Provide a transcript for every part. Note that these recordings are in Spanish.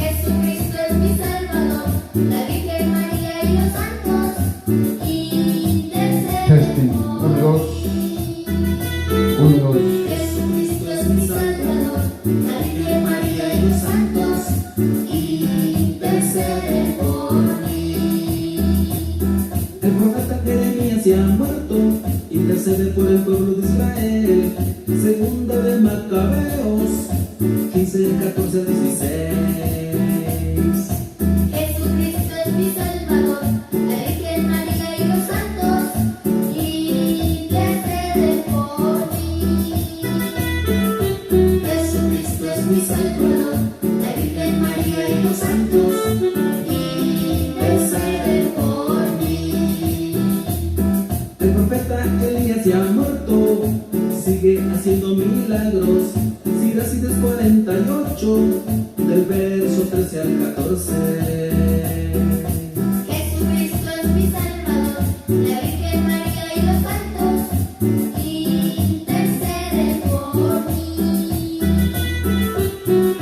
Jesucristo es mi Salvador, la Virgen María y los santos interceden por mí. Jesucristo es mi Salvador, la Virgen María y los santos interceden por mí. El profeta Jeremías ya ha muerto, intercede por el pueblo de Israel. Segunda de Macabeos 15, 14, 16. Jesucristo es mi Salvador, la Virgen María y los santos interceden por mí. Jesucristo es mi Salvador, la Virgen María y los santos interceden por mí. El profeta Elías ya ha muerto, sigue haciendo milagros. Siracides 48, del verso 13 al 14. Jesucristo es mi Salvador, la Virgen María y los santos interceden por mí.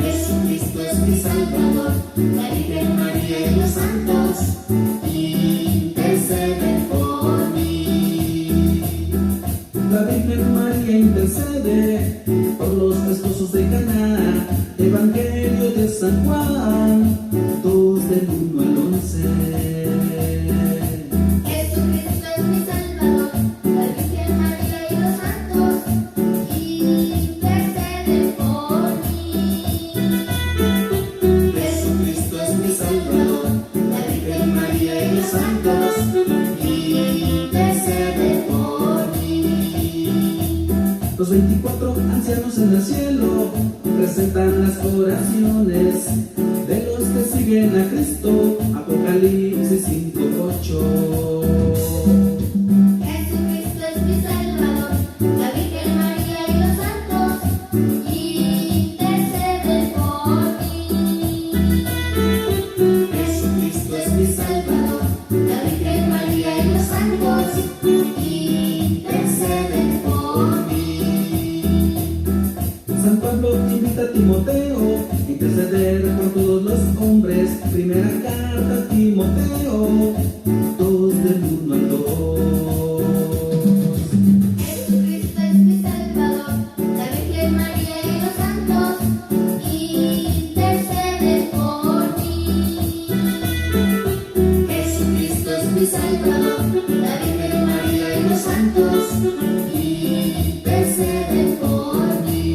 Jesucristo es mi Salvador, la Virgen María y los santos interceden por mí. La Virgen María intercede por los esposos de Caná. Evangelio de San Juan 2 del 1 al 11. Jesucristo es mi Salvador, la Virgen María y los santos interceden por mí. Jesucristo es mi Salvador, la Virgen María y los santos interceden por mí. Los 24 ancianos en el cielo presentan las oraciones de los que siguen a Cristo. Apocalipsis 5:8. Jesucristo es mi Salvador, la Virgen María y los santos interceden por mí. Jesucristo es mi Salvador, la Virgen María y los santos interceden por mí. San Pablo invita a Timoteo a interceder por todos los hombres. Primera carta a Timoteo 2 del 1 al 2. Jesucristo es mi Salvador, la Virgen María y los santos interceden por mí. Jesucristo es mi Salvador, la Virgen María y los santos interceden por mí.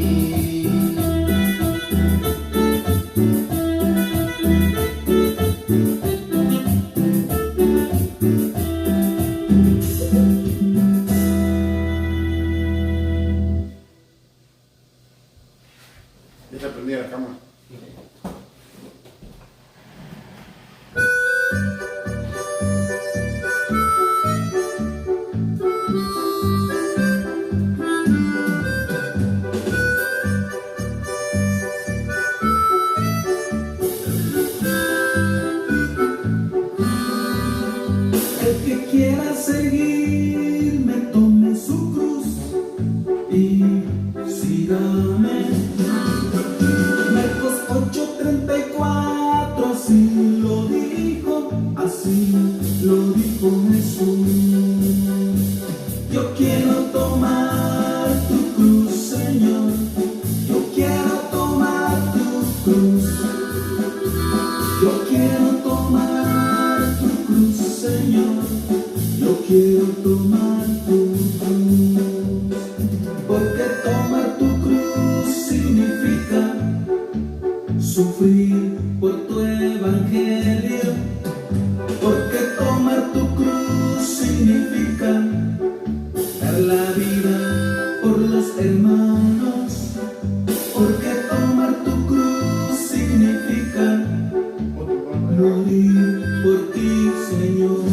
Deja prendida la cama. El que quiera seguirme, tome su cruz y sígame. Marcos 8:34, así lo dijo Jesús. Yo quiero tomar tu cruz, Señor. Yo quiero tomar tu cruz. Yo quiero tomar tu cruz, Señor. Yo quiero tomar tu cruz. Porque tomar tu cruz significa sufrir por tu evangelio. Porque tomar tu cruz significa dar la vida por los hermanos. Porque tomar tu cruz significa morir por ti, Señor.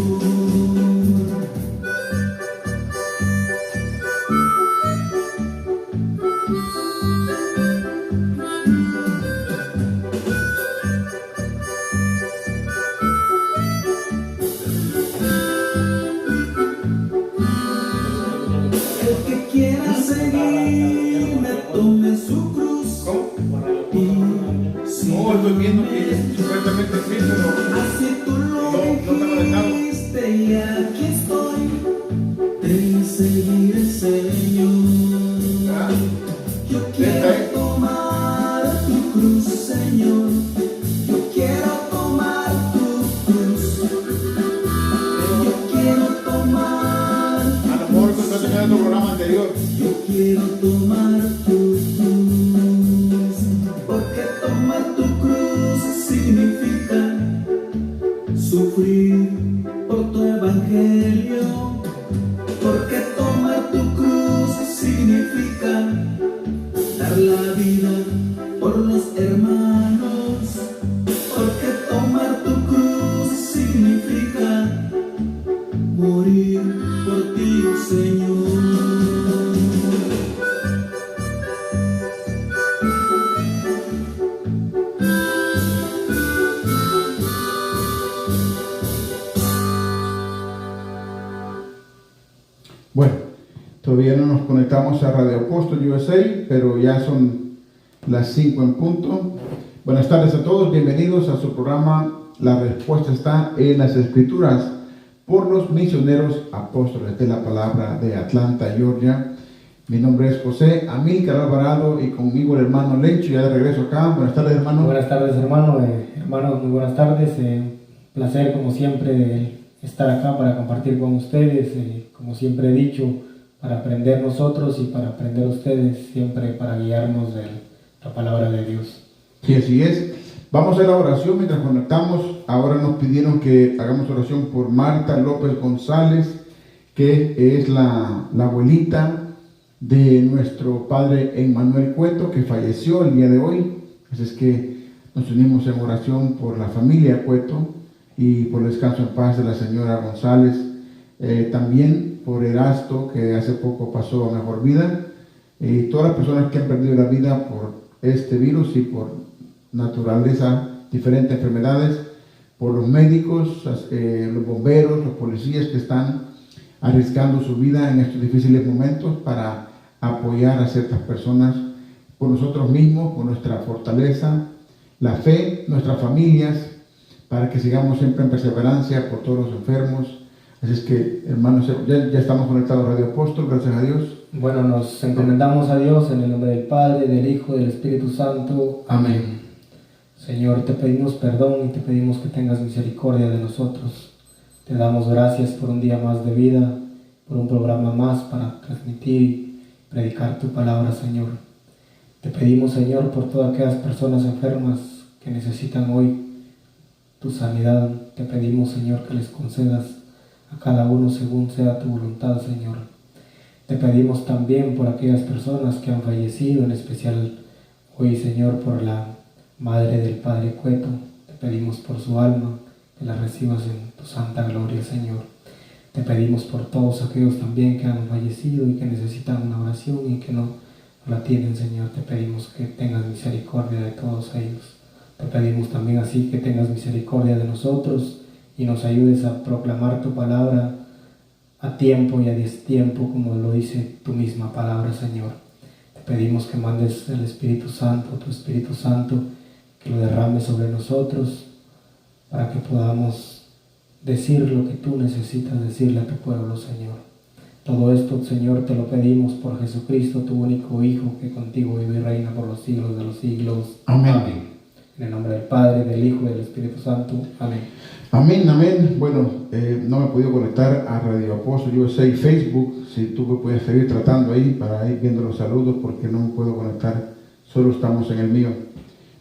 nuestro programa anterior. Yo quiero tomar tu cruz, porque tomar tu cruz significa sufrir por tu evangelio, porque tomar tu cruz significa dar la vida por los hermanos, porque tomar tu cruz significa morir por ti, Señor. Bueno, todavía no nos conectamos a Radio Apóstol USA, pero ya son las 5 en punto. Buenas tardes a todos, bienvenidos a su programa La Respuesta está en las Escrituras, por los misioneros apóstoles de la palabra de Atlanta, Georgia. Mi nombre es José Amílcar Alvarado y conmigo el hermano Lencho, ya de regreso acá. Buenas tardes, hermano. Buenas tardes, hermano. Hermanos, muy buenas tardes. Placer, como siempre, estar acá para compartir con ustedes. Como siempre he dicho, para aprender nosotros y para aprender ustedes, siempre para guiarnos de la palabra de Dios. Sí, así es. Vamos a la oración mientras conectamos. Ahora nos pidieron que hagamos oración por Marta López González, que es la abuelita de nuestro padre Emmanuel Cueto, que falleció el día de hoy. Así es que nos unimos en oración por la familia Cueto y por el descanso en paz de la señora González. También por Erasto, que hace poco pasó a mejor vida. Y todas las personas que han perdido la vida por este virus y por naturaleza, diferentes enfermedades, por los médicos, los bomberos, los policías que están arriesgando su vida en estos difíciles momentos para apoyar a ciertas personas, por nosotros mismos, por nuestra fortaleza, la fe, nuestras familias, para que sigamos siempre en perseverancia por todos los enfermos. Así es que, hermanos, ya estamos conectados a Radio Apóstol, gracias a Dios. Bueno, nos encomendamos a Dios en el nombre del Padre, del Hijo y del Espíritu Santo. Amén. Señor, te pedimos perdón y te pedimos que tengas misericordia de nosotros. Te damos gracias por un día más de vida, por un programa más para transmitir y predicar tu palabra, Señor. Te pedimos, Señor, por todas aquellas personas enfermas que necesitan hoy tu sanidad. Te pedimos, Señor, que les concedas a cada uno según sea tu voluntad, Señor. Te pedimos también por aquellas personas que han fallecido, en especial hoy, Señor, por la madre del padre Cueto. Te pedimos por su alma, que la recibas en tu santa gloria, Señor. Te pedimos por todos aquellos también que han fallecido y que necesitan una oración y que no la tienen, Señor. Te pedimos que tengas misericordia de todos ellos. Te pedimos también así que tengas misericordia de nosotros y nos ayudes a proclamar tu palabra a tiempo y a destiempo, como lo dice tu misma palabra, Señor. Te pedimos que mandes el Espíritu Santo, tu Espíritu Santo, que lo derrame sobre nosotros para que podamos decir lo que tú necesitas decirle a tu pueblo, Señor. Todo esto, Señor, te lo pedimos por Jesucristo, tu único Hijo, que contigo vive y reina por los siglos de los siglos. Amén. En el nombre del Padre, del Hijo y del Espíritu Santo. Amén. Amén, amén. Bueno, no me he podido conectar a Radio Apóstol USA Facebook. Si tú me puedes seguir tratando ahí para ir viendo los saludos, porque no me puedo conectar, solo estamos en el mío.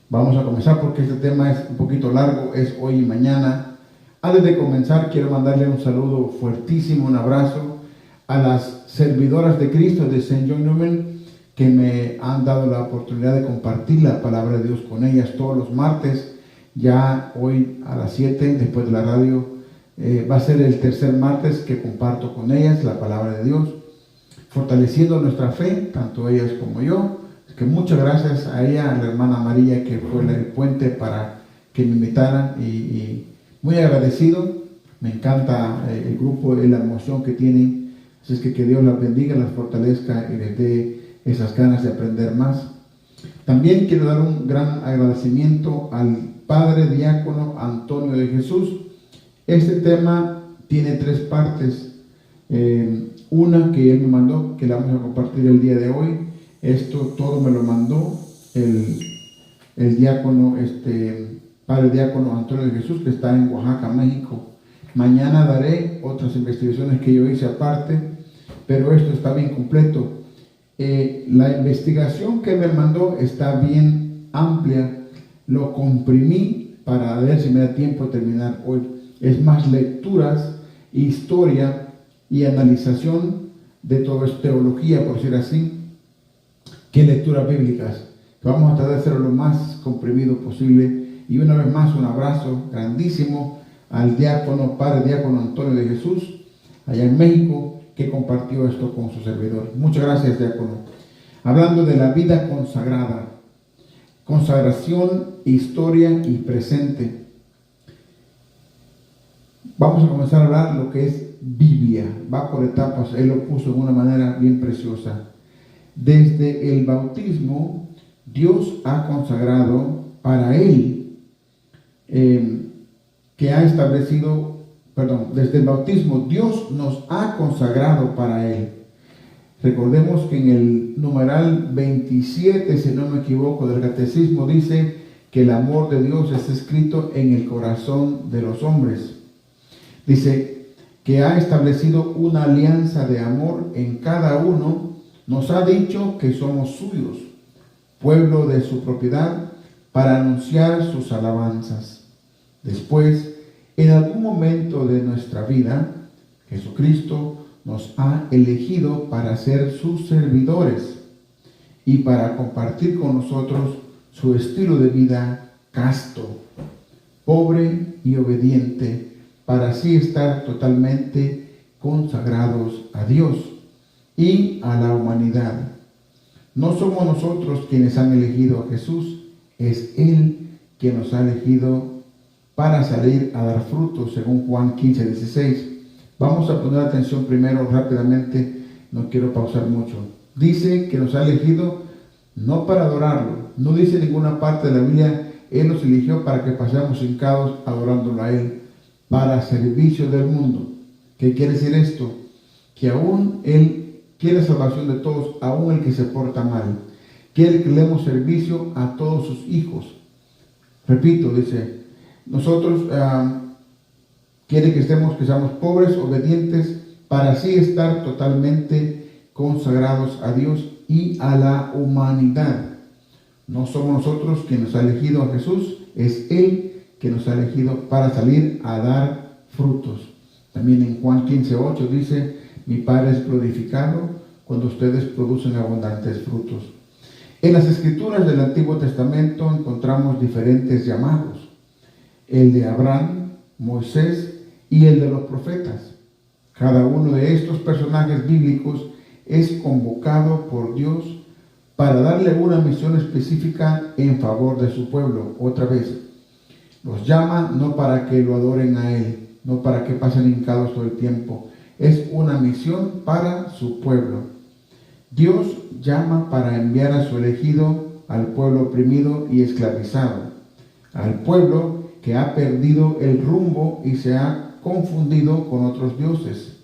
Vamos a comenzar porque este tema es un poquito largo, es hoy y mañana. Antes de comenzar, quiero mandarle un saludo fuertísimo, un abrazo a las servidoras de Cristo de St. John Newman, que me han dado la oportunidad de compartir la palabra de Dios con ellas todos los martes. Ya hoy a las 7, después de la radio, va a ser el tercer martes que comparto con ellas la palabra de Dios, fortaleciendo nuestra fe, tanto ellas como yo. Es que muchas gracias a ella, a la hermana María, que fue el puente para que me invitaran, y muy agradecido. Me encanta el grupo y la emoción que tienen. Así es que Dios las bendiga, las fortalezca y les dé esas ganas de aprender más. También quiero dar un gran agradecimiento al Padre Diácono Antonio de Jesús. Este tema tiene 3 partes. Una que él me mandó, que la vamos a compartir el día de hoy. Esto todo me lo mandó el diácono, Padre Diácono Antonio de Jesús, que está en Oaxaca, México. Mañana daré otras investigaciones que yo hice aparte, pero esto está bien completo. La investigación que me mandó está bien amplia. Lo comprimí para ver si me da tiempo de terminar hoy. Es más lecturas, historia y analización de todo esto, teología, por decir así, que lecturas bíblicas. Vamos a tratar de hacerlo lo más comprimido posible. Y una vez más, un abrazo grandísimo al padre diácono Antonio de Jesús, allá en México, que compartió esto con su servidor. Muchas gracias, diácono. Hablando de la vida consagrada, consagración, historia y presente. Vamos a comenzar a hablar lo que es Biblia. Va por etapas, él lo puso de una manera bien preciosa. Desde el bautismo, Dios ha consagrado para él, desde el bautismo, Dios nos ha consagrado para él. Recordemos que en el numeral 27, si no me equivoco, del catecismo dice que el amor de Dios está escrito en el corazón de los hombres. Dice que ha establecido una alianza de amor en cada uno. Nos ha dicho que somos suyos, pueblo de su propiedad, para anunciar sus alabanzas. Después, en algún momento de nuestra vida, Jesucristo nos ha elegido para ser sus servidores y para compartir con nosotros su estilo de vida casto, pobre y obediente, para así estar totalmente consagrados a Dios y a la humanidad. No somos nosotros quienes han elegido a Jesús, es Él quien nos ha elegido para salir a dar frutos, según Juan 15:16. Vamos a poner atención primero rápidamente, no quiero pausar mucho. Dice que nos ha elegido no para adorarlo, no dice en ninguna parte de la Biblia, Él nos eligió para que pasemos hincados adorándolo a Él, para servicio del mundo. ¿Qué quiere decir esto? Que aún Él quiere salvación de todos, aún el que se porta mal. Quiere que le demos servicio a todos sus hijos. Repito, dice, nosotros quiere que seamos pobres, obedientes, para así estar totalmente consagrados a Dios y a la humanidad. No somos nosotros quien nos ha elegido a Jesús, es Él que nos ha elegido para salir a dar frutos. También en Juan 15:8 dice, mi Padre es glorificado cuando ustedes producen abundantes frutos. En las escrituras del Antiguo Testamento encontramos diferentes llamados. El de Abraham, Moisés y el de los profetas. Cada uno de estos personajes bíblicos es convocado por Dios para darle una misión específica en favor de su pueblo. Otra vez, los llama no para que lo adoren a Él, no para que pasen hincados todo el tiempo. Es una misión para su pueblo. Dios llama para enviar a su elegido al pueblo oprimido y esclavizado, al pueblo que ha perdido el rumbo y se ha confundido con otros dioses,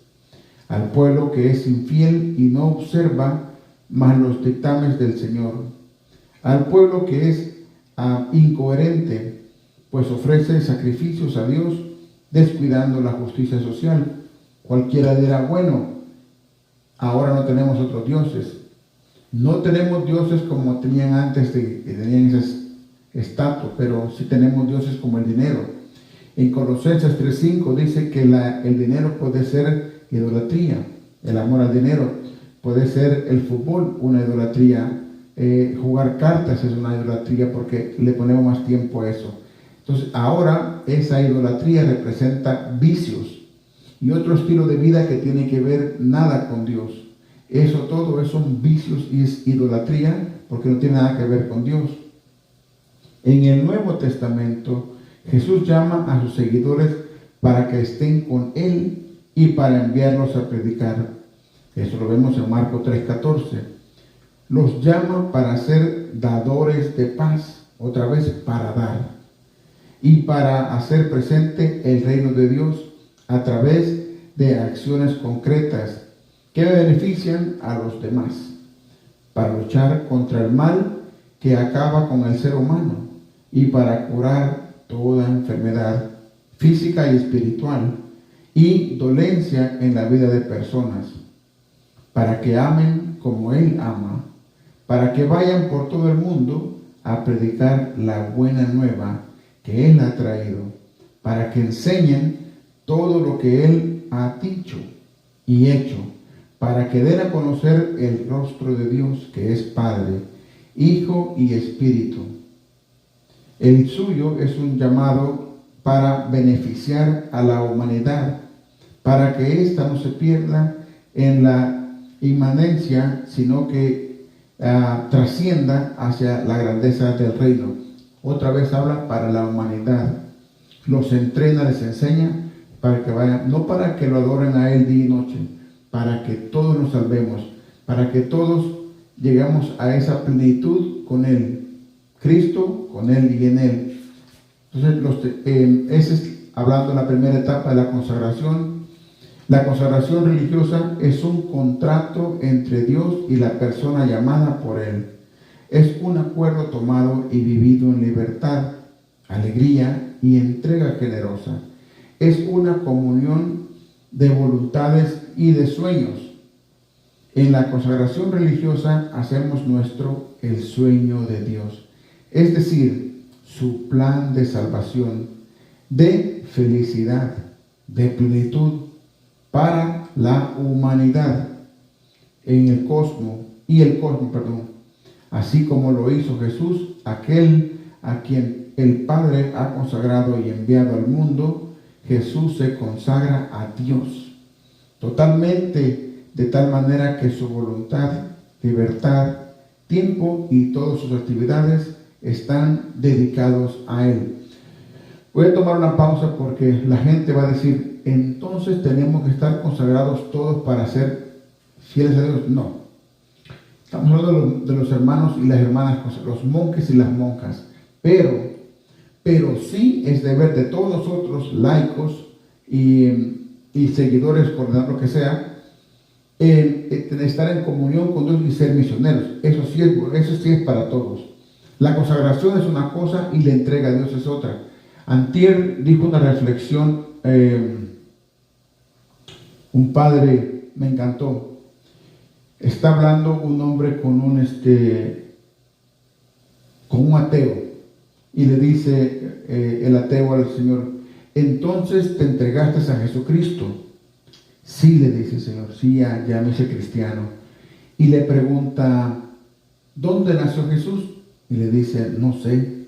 al pueblo que es infiel y no observa más los dictámenes del Señor, al pueblo que es incoherente, pues ofrece sacrificios a Dios descuidando la justicia social. Cualquiera dirá, bueno, ahora no tenemos otros dioses. No tenemos dioses como tenían antes, tenían esas estatuas, pero sí tenemos dioses como el dinero. En Colosenses 3:5 dice que el dinero puede ser idolatría, el amor al dinero puede ser el fútbol, una idolatría, jugar cartas es una idolatría porque le ponemos más tiempo a eso. Entonces ahora esa idolatría representa vicios y otro estilo de vida que tiene que ver nada con Dios. Eso todo son vicios y es idolatría porque no tiene nada que ver con Dios. En el Nuevo Testamento, Jesús llama a sus seguidores para que estén con Él y para enviarlos a predicar. Eso lo vemos en Marcos 3:14. Los llama para ser dadores de paz, otra vez para dar, y para hacer presente el reino de Dios a través de acciones concretas que benefician a los demás, para luchar contra el mal que acaba con el ser humano y para curar toda enfermedad física y espiritual y dolencia en la vida de personas. para que amen como Él ama, para que vayan por todo el mundo a predicar la buena nueva que Él ha traído, para que enseñen todo lo que Él ha dicho y hecho, para que den a conocer el rostro de Dios, que es Padre, Hijo y Espíritu. El suyo es un llamado para beneficiar a la humanidad, para que ésta no se pierda en la inmanencia, sino que trascienda hacia la grandeza del reino. Otra vez habla para la humanidad. Los entrena, les enseña para que vayan, no para que lo adoren a Él día y noche, para que todos nos salvemos, para que todos llegamos a esa plenitud con Él. Cristo, con Él y en Él. Entonces, ese es hablando de la primera etapa de la consagración. La consagración religiosa es un contrato entre Dios y la persona llamada por Él. Es un acuerdo tomado y vivido en libertad, alegría y entrega generosa. Es una comunión de voluntades y de sueños. En la consagración religiosa hacemos nuestro el sueño de Dios, es decir, su plan de salvación, de felicidad, de plenitud para la humanidad en el cosmos así como lo hizo Jesús, aquel a quien el Padre ha consagrado y enviado al mundo. Jesús se consagra a Dios totalmente, de tal manera que su voluntad, libertad, tiempo y todas sus actividades están dedicados a Él. Voy a tomar una pausa porque la gente va a decir, entonces tenemos que estar consagrados todos para ser fieles a Dios. No. Estamos hablando de los hermanos y las hermanas, los monjes y las monjas. Pero sí es deber de todos nosotros, laicos y seguidores, por lo que sea, estar en comunión con Dios y ser misioneros. Eso sí es para todos. La consagración es una cosa y la entrega a Dios es otra. Antier dijo una reflexión, un padre, me encantó. Está hablando un hombre con un ateo y le dice el ateo al Señor, entonces te entregaste a Jesucristo. Sí, le dice el Señor, sí, ya me hice cristiano. Y le pregunta, ¿dónde nació Jesús? Y le dice, no sé.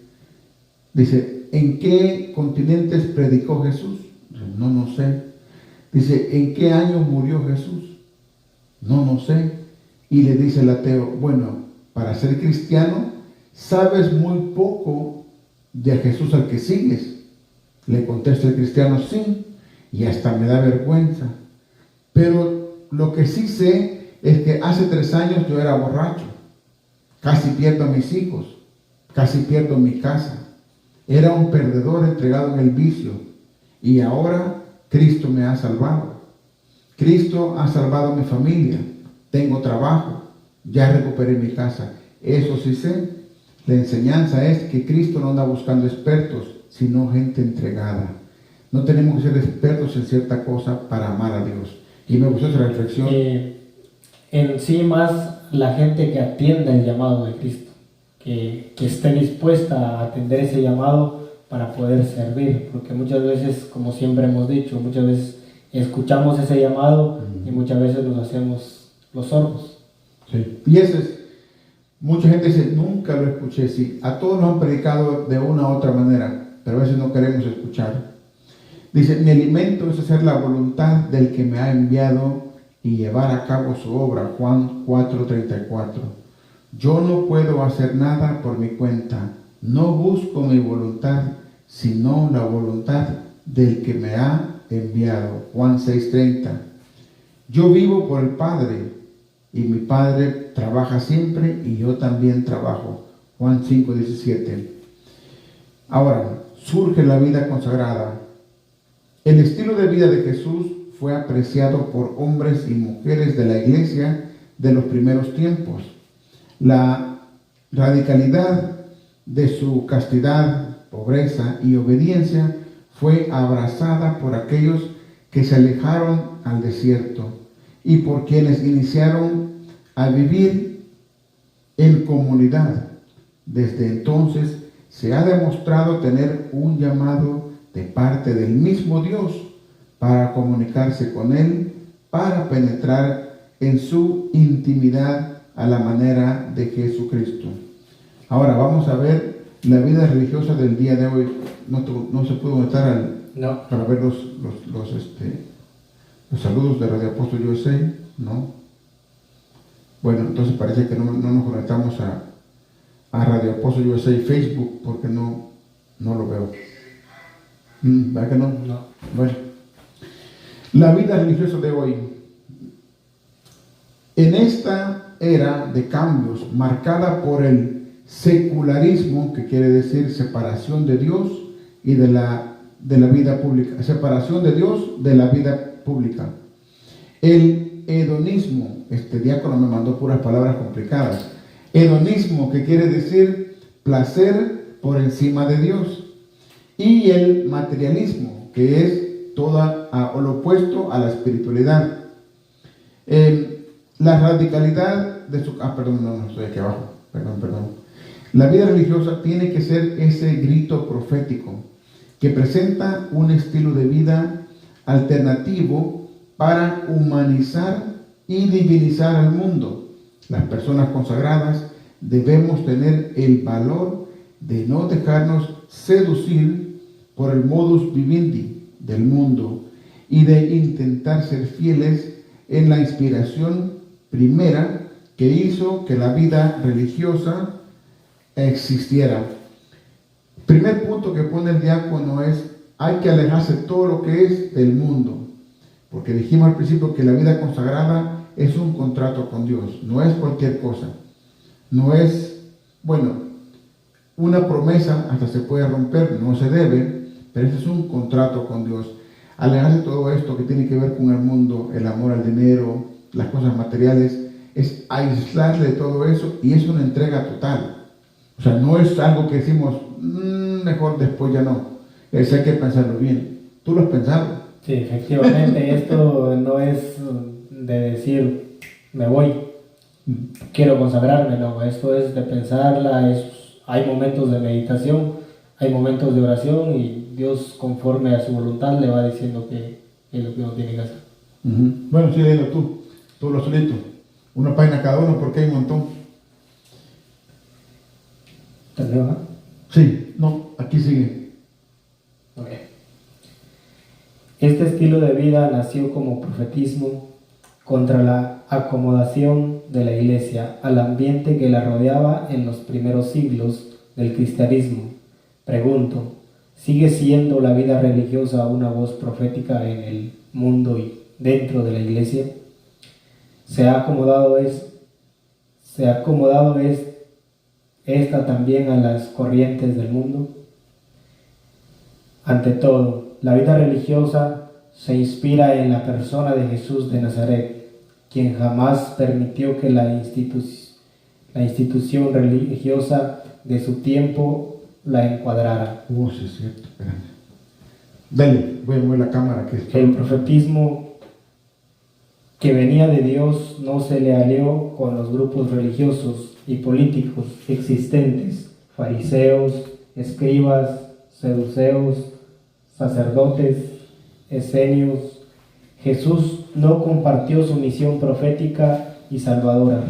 Dice, ¿en qué continentes predicó Jesús? No sé. Dice, ¿en qué año murió Jesús? No sé. Y le dice el ateo, bueno, para ser cristiano, sabes muy poco de Jesús al que sigues. Le contesta el cristiano, sí, y hasta me da vergüenza. Pero lo que sí sé es que hace 3 años yo era borracho. Casi pierdo a mis hijos, casi pierdo mi casa. Era un perdedor entregado en el vicio. Y ahora Cristo me ha salvado. Cristo ha salvado a mi familia. Tengo trabajo. Ya recuperé mi casa. Eso sí sé. La enseñanza es que Cristo no anda buscando expertos, sino gente entregada. No tenemos que ser expertos en cierta cosa para amar a Dios. Y me gustó esa reflexión. En sí, más la gente que atienda el llamado de Cristo, que esté dispuesta a atender ese llamado para poder servir, porque muchas veces, como siempre hemos dicho, muchas veces escuchamos ese llamado y muchas veces nos hacemos los sordos. Sí. Y ese es, mucha gente dice, nunca lo escuché. Sí, a todos nos han predicado de una u otra manera, pero a veces no queremos escuchar. Dice, mi alimento es hacer la voluntad del que me ha enviado y llevar a cabo su obra. Juan 4:34. Yo no puedo hacer nada por mi cuenta. No busco mi voluntad, sino la voluntad del que me ha enviado. Juan 6:30. Yo vivo por el Padre y mi Padre trabaja siempre y yo también trabajo. Juan 5:17. Ahora, surge la vida consagrada. El estilo de vida de Jesús fue apreciado por hombres y mujeres de la iglesia de los primeros tiempos. La radicalidad de su castidad, pobreza y obediencia fue abrazada por aquellos que se alejaron al desierto y por quienes iniciaron a vivir en comunidad. Desde entonces se ha demostrado tener un llamado de parte del mismo Dios para comunicarse con Él, para penetrar en su intimidad a la manera de Jesucristo. Ahora vamos a ver la vida religiosa del día de hoy. No se pudo meter No. para ver los saludos de Radio Apóstol USA, ¿no? Bueno, entonces parece que no nos conectamos a Radio Apóstol USA Facebook porque no lo veo. ¿Verdad que no? No. Bueno, la vida religiosa de hoy. En esta era de cambios marcada por el secularismo, que quiere decir separación de Dios y de la vida pública, separación de Dios de la vida pública. El hedonismo, este diácono me mandó puras palabras complicadas. Hedonismo, que quiere decir placer por encima de Dios. Y el materialismo, que es lo opuesto a la espiritualidad. La radicalidad de su... no estoy aquí abajo. Perdón. La vida religiosa tiene que ser ese grito profético que presenta un estilo de vida alternativo para humanizar y divinizar al mundo. Las personas consagradas debemos tener el valor de no dejarnos seducir por el modus vivendi del mundo y de intentar ser fieles en la inspiración primera que hizo que la vida religiosa existiera. Primer punto que pone el diácono es: hay que alejarse todo lo que es del mundo, porque dijimos al principio que la vida consagrada es un contrato con Dios, no es cualquier cosa, no es, una promesa hasta se puede romper, no se debe, pero este es un contrato con Dios. Alejarse de todo esto que tiene que ver con el mundo, el amor al dinero, las cosas materiales, es aislarle de todo eso, y es una entrega total. O sea, no es algo que decimos, mejor después ya no. Eso hay que pensarlo bien. ¿Tú lo has pensado? Sí, efectivamente, esto no es de decir, me voy, quiero consagrarme, no. Esto es de pensarla, hay momentos de meditación, hay momentos de oración, y Dios, conforme a su voluntad, le va diciendo que es lo que uno tiene que hacer. Bueno, sí, léelo tú lo solito. Una página cada uno, porque hay un montón. ¿Terminó? Sí, no, aquí sigue. Ok. Este estilo de vida nació como profetismo contra la acomodación de la Iglesia al ambiente que la rodeaba en los primeros siglos del cristianismo. Pregunto, ¿sigue siendo la vida religiosa una voz profética en el mundo y dentro de la Iglesia? ¿Se ha acomodado esta también a las corrientes del mundo? Ante todo, la vida religiosa se inspira en la persona de Jesús de Nazaret, quien jamás permitió que la institución religiosa de su tiempo la encuadrara. Sí, es cierto, espérame. Dale, voy a mover la cámara. El profetismo que venía de Dios no se le alió con los grupos religiosos y políticos existentes, fariseos, escribas, saduceos, sacerdotes, esenios. Jesús no compartió su misión profética y salvadora.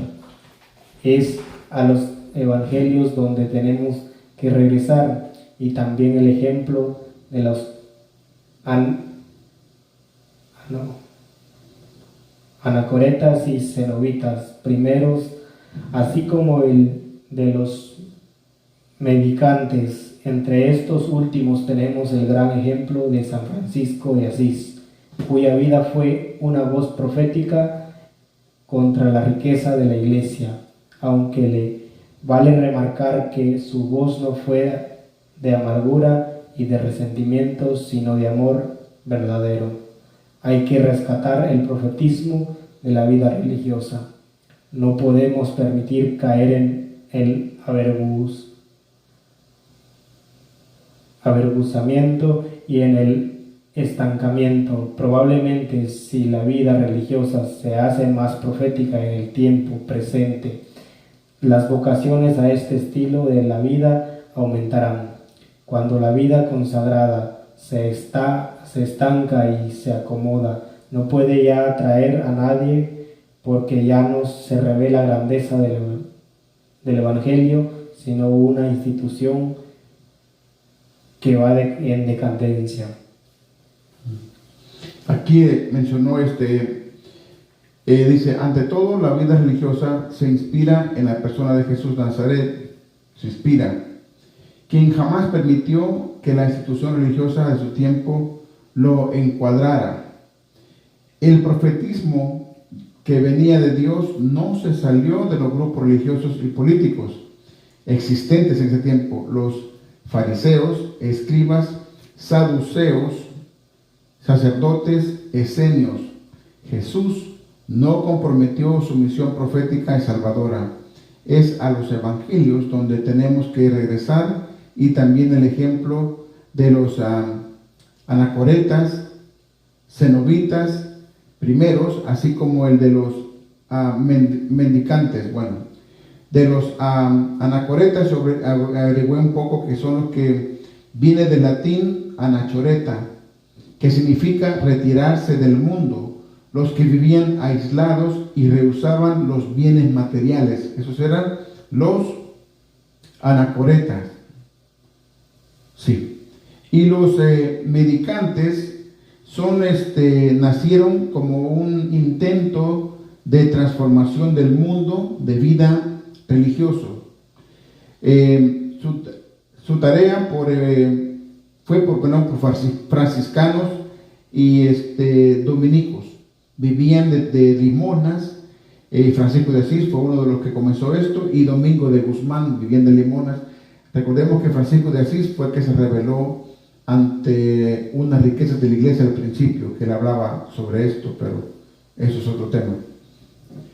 Es a los evangelios donde tenemos que regresar, y también el ejemplo de los anacoretas y cenobitas primeros, así como el de los mendicantes. Entre estos últimos tenemos el gran ejemplo de San Francisco de Asís, cuya vida fue una voz profética contra la riqueza de la Iglesia, aunque le vale remarcar que su voz no fue de amargura y de resentimiento, sino de amor verdadero. Hay que rescatar el profetismo de la vida religiosa. No podemos permitir caer en el avergonzamiento y en el estancamiento. Probablemente si la vida religiosa se hace más profética en el tiempo presente, las vocaciones a este estilo de la vida aumentarán. Cuando la vida consagrada se estanca y se acomoda, no puede ya atraer a nadie porque ya no se revela grandeza del Evangelio, sino una institución que va en decadencia. Aquí mencionó dice, ante todo la vida religiosa se inspira en la persona de Jesús Nazaret, se inspira, quien jamás permitió que la institución religiosa de su tiempo lo encuadrara. El profetismo que venía de Dios no se salió de los grupos religiosos y políticos existentes en ese tiempo, los fariseos, escribas, saduceos, sacerdotes, esenios. Jesús no comprometió su misión profética y salvadora. Es a los evangelios donde tenemos que regresar, y también el ejemplo de los anacoretas, cenobitas primeros, así como el de los mendicantes. Bueno, de los anacoretas averigüé un poco que son los que viene del latín anachoreta, que significa retirarse del mundo, los que vivían aislados y rehusaban los bienes materiales. Esos eran los anacoretas. Sí. Y los mendicantes son nacieron como un intento de transformación del mundo de vida religioso. Su tarea fue por franciscanos y dominicos. Vivían de limonas. Francisco de Asís fue uno de los que comenzó esto, y Domingo de Guzmán vivían de limonas. Recordemos que Francisco de Asís fue el que se rebeló ante unas riquezas de la iglesia al principio, que él hablaba sobre esto, pero eso es otro tema.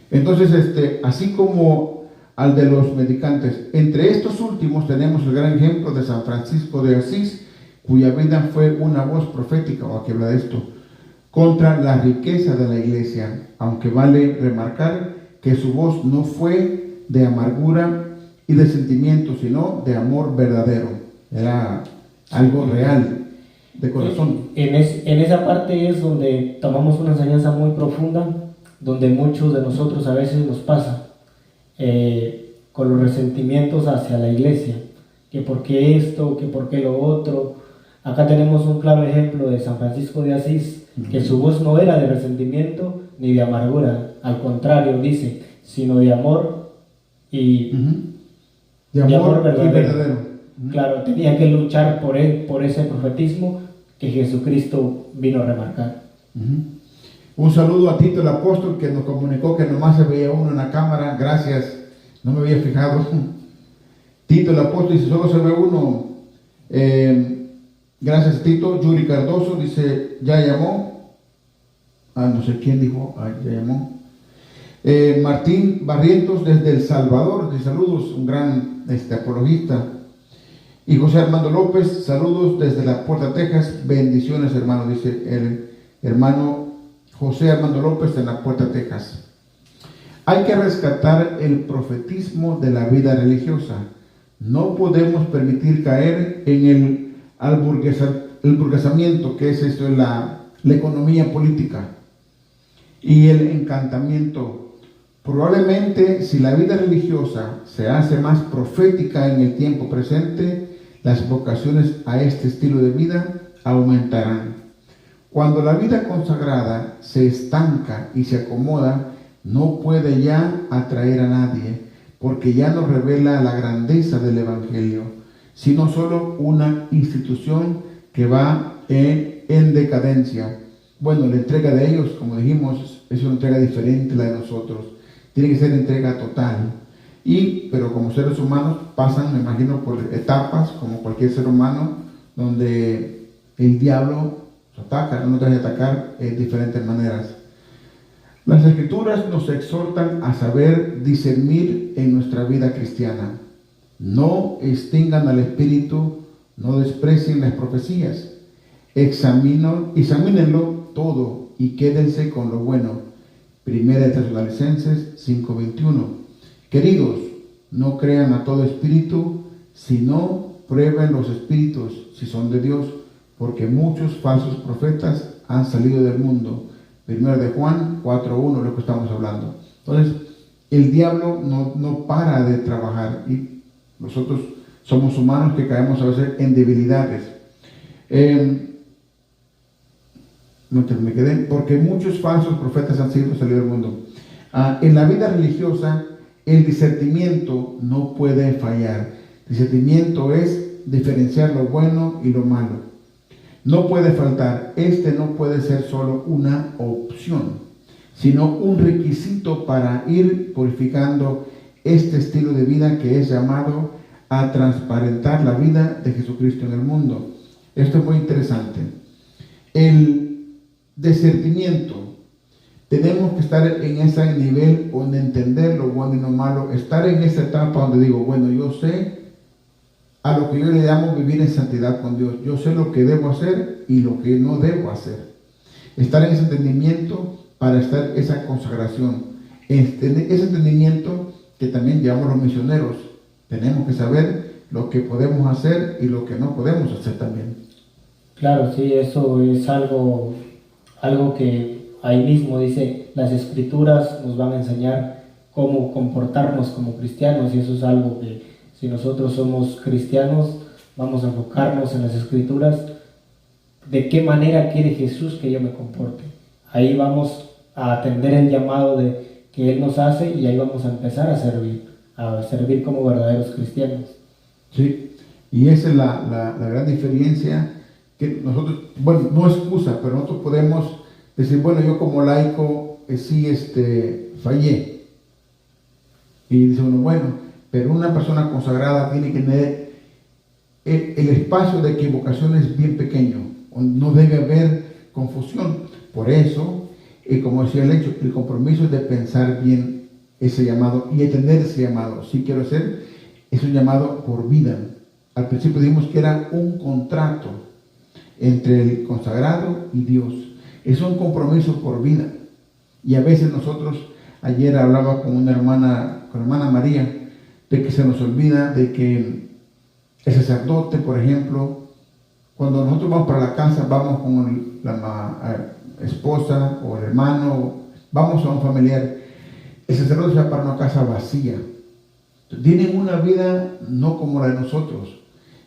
Entonces, así como al de los mendicantes, entre estos últimos tenemos el gran ejemplo de San Francisco de Asís, cuya vida fue una voz profética, o aquí habla de esto, contra la riqueza de la iglesia, aunque vale remarcar que su voz no fue de amargura y de sentimiento, sino de amor verdadero. Era algo real, de corazón. En esa parte es donde tomamos una enseñanza muy profunda, donde muchos de nosotros a veces nos pasa con los resentimientos hacia la iglesia, que por qué esto, que por qué lo otro. Acá tenemos un claro ejemplo de San Francisco de Asís, que su voz no era de resentimiento ni de amargura, al contrario, dice, sino de amor y de amor verdadero. Claro, tenía que luchar por ese profetismo que Jesucristo vino a remarcar. Un saludo a Tito el Apóstol, que nos comunicó que nomás se veía uno en la cámara. Gracias, no me había fijado. Tito el Apóstol dice, solo se ve uno. Gracias, Tito. Yuri Cardoso dice, ya llamó. No sé quién dijo, ya llamó. Martín Barrientos desde El Salvador, dice saludos, un gran apologista. Y José Armando López, saludos desde La Puerta, Texas. Bendiciones, hermano, dice el hermano José Armando López de La Puerta, Texas. Hay que rescatar el profetismo de la vida religiosa. No podemos permitir caer en el burguesamiento, que es esto, la economía política, y el encantamiento. Probablemente, si la vida religiosa se hace más profética en el tiempo presente, las vocaciones a este estilo de vida aumentarán. Cuando la vida consagrada se estanca y se acomoda, no puede ya atraer a nadie, porque ya no revela la grandeza del Evangelio, sino solo una institución que va en decadencia. Bueno, la entrega de ellos, como dijimos, es una entrega diferente a la de nosotros. Tiene que ser entrega total. Pero como seres humanos pasan, me imagino, por etapas, como cualquier ser humano, donde el diablo nos ataca, nos deja de atacar de diferentes maneras. Las Escrituras nos exhortan a saber discernir en nuestra vida cristiana. No extingan al Espíritu, no desprecien las profecías. Examínenlo todo y quédense con lo bueno. Primera de Tesalonicenses 5:21. Queridos, no crean a todo espíritu, sino prueben los espíritus si son de Dios, porque muchos falsos profetas han salido del mundo. Primera de Juan 4:1, lo que estamos hablando. Entonces, el diablo no para de trabajar y nosotros somos humanos que caemos a veces en debilidades. Me quedé, porque muchos falsos profetas han sido salido del mundo. En la vida religiosa, el discernimiento no puede fallar. Discernimiento es diferenciar lo bueno y lo malo. No puede faltar. No puede ser solo una opción, sino un requisito para ir purificando este estilo de vida que es llamado a transparentar la vida de Jesucristo en el mundo. Esto es muy interesante. El discernimiento, tenemos que estar en ese nivel donde entender lo bueno y lo malo, estar en esa etapa donde digo, bueno, yo sé a lo que yo le llamo vivir en santidad con Dios, yo sé lo que debo hacer y lo que no debo hacer, estar en ese entendimiento para estar en esa consagración, ese entendimiento que también llevamos los misioneros, tenemos que saber lo que podemos hacer y lo que no podemos hacer también. Claro, sí, eso es algo que ahí mismo dice, las escrituras nos van a enseñar cómo comportarnos como cristianos, y eso es algo que si nosotros somos cristianos vamos a enfocarnos en las escrituras, de qué manera quiere Jesús que yo me comporte. Ahí vamos a atender el llamado que Él nos hace y ahí vamos a empezar a servir como verdaderos cristianos. Sí, y esa es la gran diferencia que nosotros, bueno, no excusa, pero nosotros podemos decir, bueno, yo como laico sí fallé. Y dice uno, bueno, pero una persona consagrada tiene que tener el espacio de equivocación es bien pequeño, no debe haber confusión. Por eso, como decía el compromiso es de pensar bien ese llamado y entender ese llamado. Si quiero hacer, es un llamado por vida. Al principio dijimos que era un contrato entre el consagrado y Dios. Es un compromiso por vida. Y a veces nosotros, ayer hablaba con una hermana, con la hermana María, de que se nos olvida de que el sacerdote, por ejemplo, cuando nosotros vamos para la casa, vamos con la esposa o el hermano, vamos a un familiar, el sacerdote se va para una casa vacía. Tienen una vida no como la de nosotros.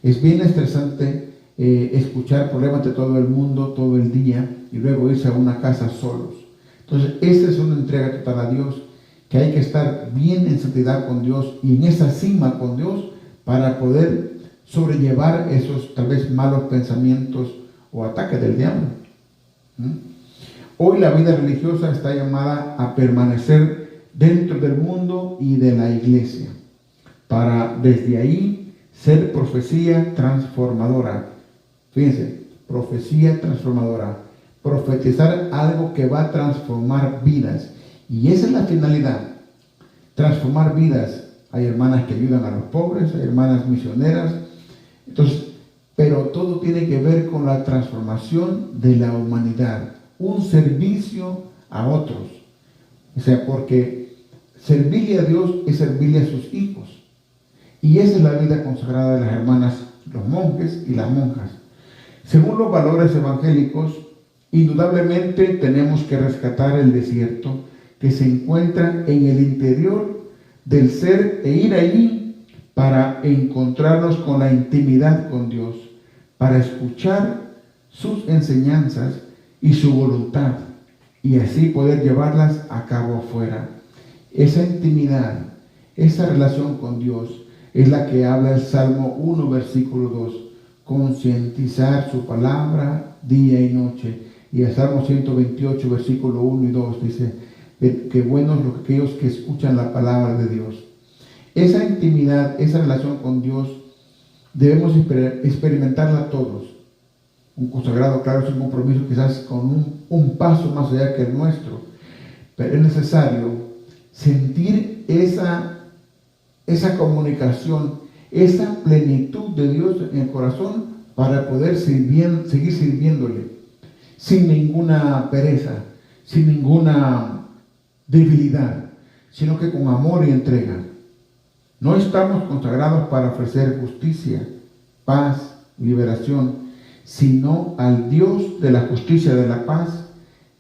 Es bien estresante escuchar problemas de todo el mundo todo el día y luego irse a una casa solos. Entonces, esta es una entrega total a Dios, que hay que estar bien en santidad con Dios y en esa cima con Dios para poder sobrellevar esos tal vez malos pensamientos o ataques del diablo. Hoy la vida religiosa está llamada a permanecer dentro del mundo y de la iglesia, para desde ahí ser profecía transformadora. Fíjense, profecía transformadora, profetizar algo que va a transformar vidas. Y esa es la finalidad, transformar vidas. Hay hermanas que ayudan a los pobres, hay hermanas misioneras. Entonces, pero todo tiene que ver con la transformación de la humanidad, un servicio a otros. O sea, porque servirle a Dios es servirle a sus hijos. Y esa es la vida consagrada de las hermanas, los monjes y las monjas. Según los valores evangélicos, indudablemente tenemos que rescatar el desierto que se encuentra en el interior del ser e ir allí para encontrarnos con la intimidad con Dios, para escuchar sus enseñanzas y su voluntad y así poder llevarlas a cabo afuera. Esa intimidad, esa relación con Dios es la que habla el Salmo 1, versículo 2, concientizar su palabra día y noche. Y el Salmo 128, versículo 1 y 2 dice, que buenos los aquellos que escuchan la palabra de Dios. Esa intimidad, esa relación con Dios, debemos experimentarla todos. Un consagrado, claro, es un compromiso quizás con un paso más allá que el nuestro, pero es necesario sentir esa comunicación, esa plenitud de Dios en el corazón para poder seguir sirviéndole, sin ninguna pereza, sin ninguna debilidad, sino que con amor y entrega. No estamos consagrados para ofrecer justicia, paz, liberación, sino al Dios de la justicia, de la paz,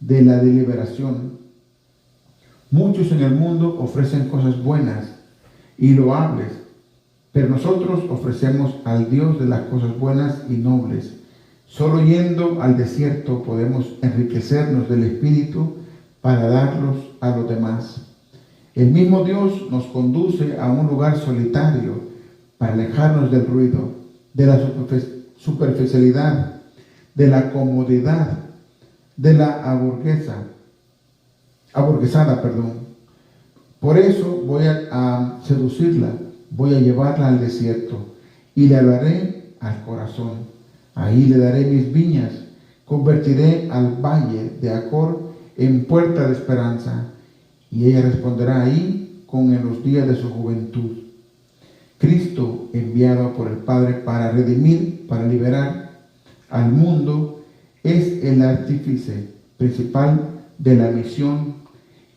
de la liberación. Muchos en el mundo ofrecen cosas buenas y loables, pero nosotros ofrecemos al Dios de las cosas buenas y nobles. Solo yendo al desierto podemos enriquecernos del Espíritu para darlos a los demás. El mismo Dios nos conduce a un lugar solitario para alejarnos del ruido, de la superficialidad, de la comodidad, de la aburguesada. Por eso voy a seducirla, voy a llevarla al desierto y le hablaré al corazón. Ahí le daré mis viñas, convertiré al valle de Acor en puerta de esperanza, y ella responderá ahí como en los días de su juventud. Cristo, enviado por el Padre para redimir, para liberar al mundo, es el artífice principal de la misión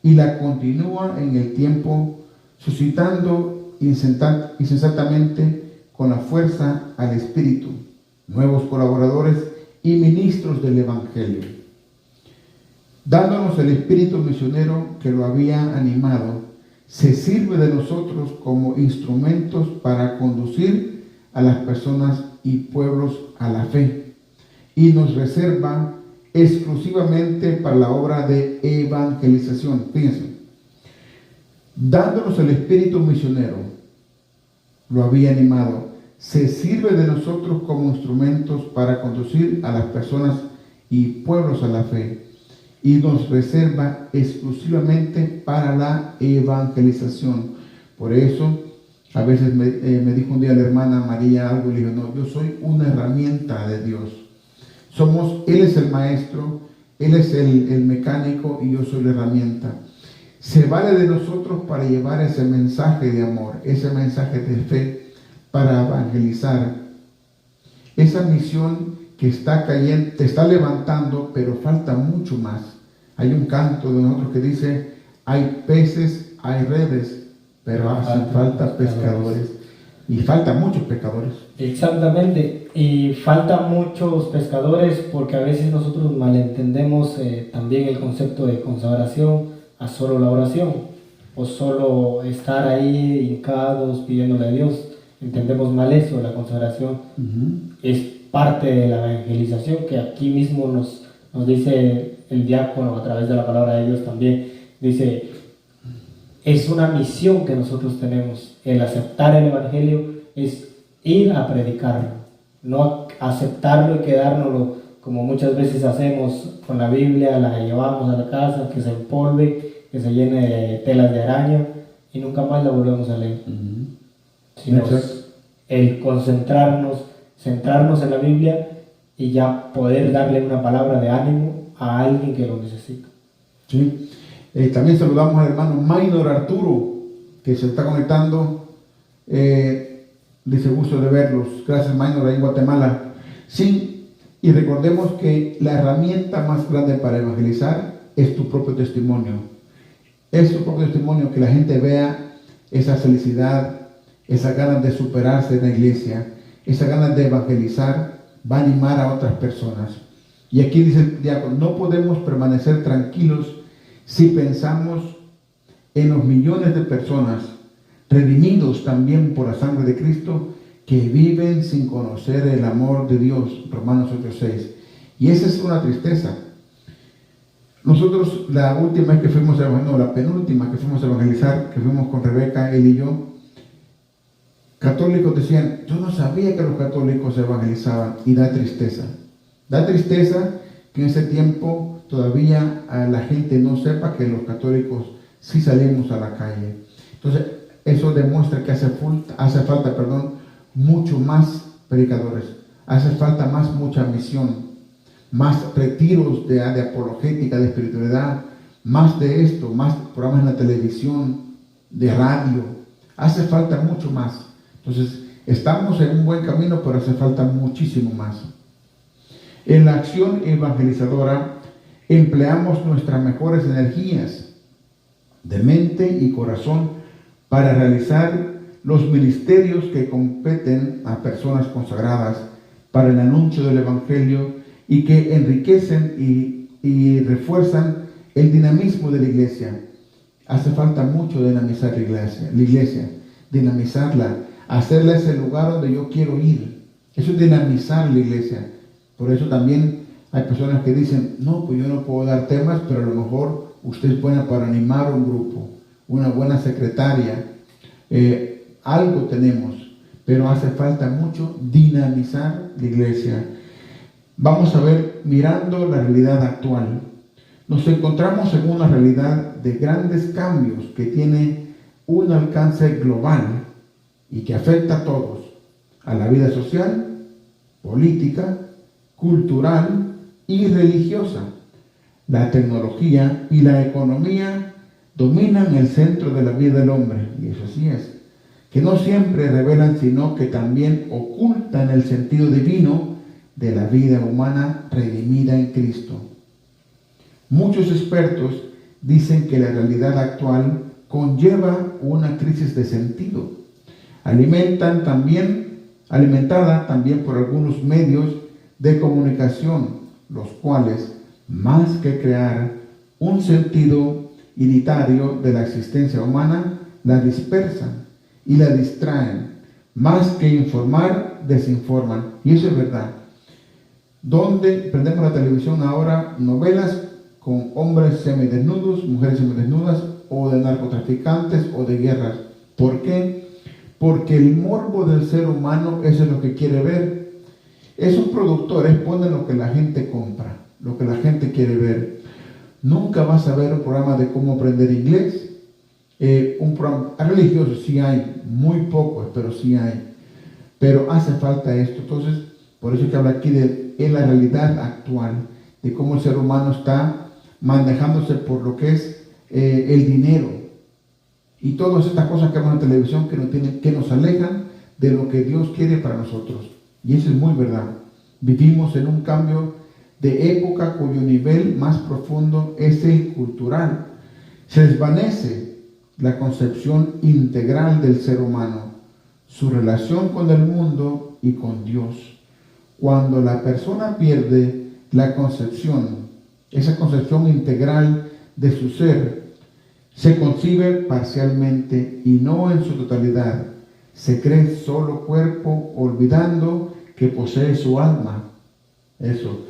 y la continúa en el tiempo, suscitando insensatamente con la fuerza al Espíritu nuevos colaboradores y ministros del Evangelio, dándonos el espíritu misionero que lo había animado. Se sirve de nosotros como instrumentos para conducir a las personas y pueblos a la fe, y nos reserva exclusivamente para la obra de evangelización. Fíjense, dándonos el espíritu misionero, lo había animado. Se sirve de nosotros como instrumentos para conducir a las personas y pueblos a la fe, y nos reserva exclusivamente para la evangelización. Por eso, a veces me dijo un día la hermana María algo, y le dije, no, yo soy una herramienta de Dios. Él es el maestro, Él es el mecánico y yo soy la herramienta. Se vale de nosotros para llevar ese mensaje de amor, ese mensaje de fe, para evangelizar. Esa misión que está cayendo, te está levantando, pero falta mucho más. Hay un canto de nosotros que dice, hay peces, hay redes, pero hacen falta pescadores. Y faltan muchos pescadores. Exactamente, y faltan muchos pescadores porque a veces nosotros malentendemos también el concepto de consagración a solo la oración, o solo estar ahí hincados pidiéndole a Dios. Entendemos mal eso. La consagración es parte de la evangelización, que aquí mismo nos dice el diácono a través de la palabra de Dios también. Dice, es una misión que nosotros tenemos. El aceptar el evangelio es ir a predicarlo, no aceptarlo y quedárnoslo como muchas veces hacemos con la Biblia, la llevamos a la casa, que se empolve, que se llene de telas de araña y nunca más la volvemos a leer. Sino el concentrarnos, centrarnos en la Biblia y ya poder darle una palabra de ánimo a alguien que lo necesita. Sí. También saludamos al hermano Maynor Arturo, que se está conectando. Dice, gusto de verlos. Gracias, Maynor, ahí en Guatemala. Sí, y recordemos que la herramienta más grande para evangelizar es tu propio testimonio. Es tu propio testimonio, que la gente vea esa felicidad, esas ganas de superarse en la iglesia, esas ganas de evangelizar, va a animar a otras personas. Y aquí dice el diácono, no podemos permanecer tranquilos si pensamos en los millones de personas redimidos también por la sangre de Cristo, que viven sin conocer el amor de Dios, Romanos 8:6. Y esa es una tristeza. Nosotros la última vez que fuimos la penúltima que fuimos a evangelizar, que fuimos con Rebeca, él y yo, católicos decían, yo no sabía que los católicos evangelizaban, y da tristeza. Da tristeza que en ese tiempo todavía la gente no sepa que los católicos sí salimos a la calle. Entonces, eso demuestra que hace falta mucho más predicadores, hace falta mucha misión, más retiros de apologética, de espiritualidad, más de esto, más programas en la televisión, de radio, hace falta mucho más. Entonces, Estamos en un buen camino, pero hace falta muchísimo más. En la acción evangelizadora empleamos nuestras mejores energías de mente y corazón para realizar los ministerios que competen a personas consagradas para el anuncio del Evangelio y que enriquecen y refuerzan el dinamismo de la iglesia. Hace falta mucho dinamizar la iglesia, dinamizarla, hacerla ese lugar donde yo quiero ir. Eso es dinamizar la iglesia. Por eso también hay personas que dicen, no, pues yo no puedo dar temas, pero a lo mejor usted es buena para animar un grupo, una buena secretaria, algo tenemos, pero hace falta mucho dinamizar la iglesia. Vamos a ver, mirando la realidad actual, nos encontramos en una realidad de grandes cambios que tiene un alcance global y que afecta a todos, a la vida social, política, cultural y religiosa. La tecnología y la economía dominan el centro de la vida del hombre, y eso sí es, que no siempre revelan, sino que también ocultan el sentido divino de la vida humana redimida en Cristo. Muchos expertos dicen que la realidad actual conlleva una crisis de sentido, alimentada también por algunos medios de comunicación, los cuales, más que crear un sentido unitario de la existencia humana, la dispersan y la distraen. Más que informar, desinforman. Y eso es verdad. Donde prendemos la televisión ahora, novelas con hombres semidesnudos, mujeres semidesnudas, o de narcotraficantes o de guerras. ¿Por qué? Porque el morbo del ser humano, eso es lo que quiere ver. Esos productores ponen lo que la gente compra, lo que la gente quiere ver. Nunca vas a ver un programa de cómo aprender inglés. Un programa religioso sí hay, muy pocos, pero sí hay. Pero hace falta esto. Entonces, por eso es que habla aquí de la realidad actual, de cómo el ser humano está manejándose por lo que es el dinero. Y todas estas cosas que vemos en televisión que nos alejan de lo que Dios quiere para nosotros. Y eso es muy verdad. Vivimos en un cambio de época cuyo nivel más profundo es el cultural. Se desvanece la concepción integral del ser humano, su relación con el mundo y con Dios. Cuando la persona pierde la concepción, esa concepción integral de su ser, se concibe parcialmente y no en su totalidad. Se cree solo cuerpo, olvidando que posee su alma. Eso.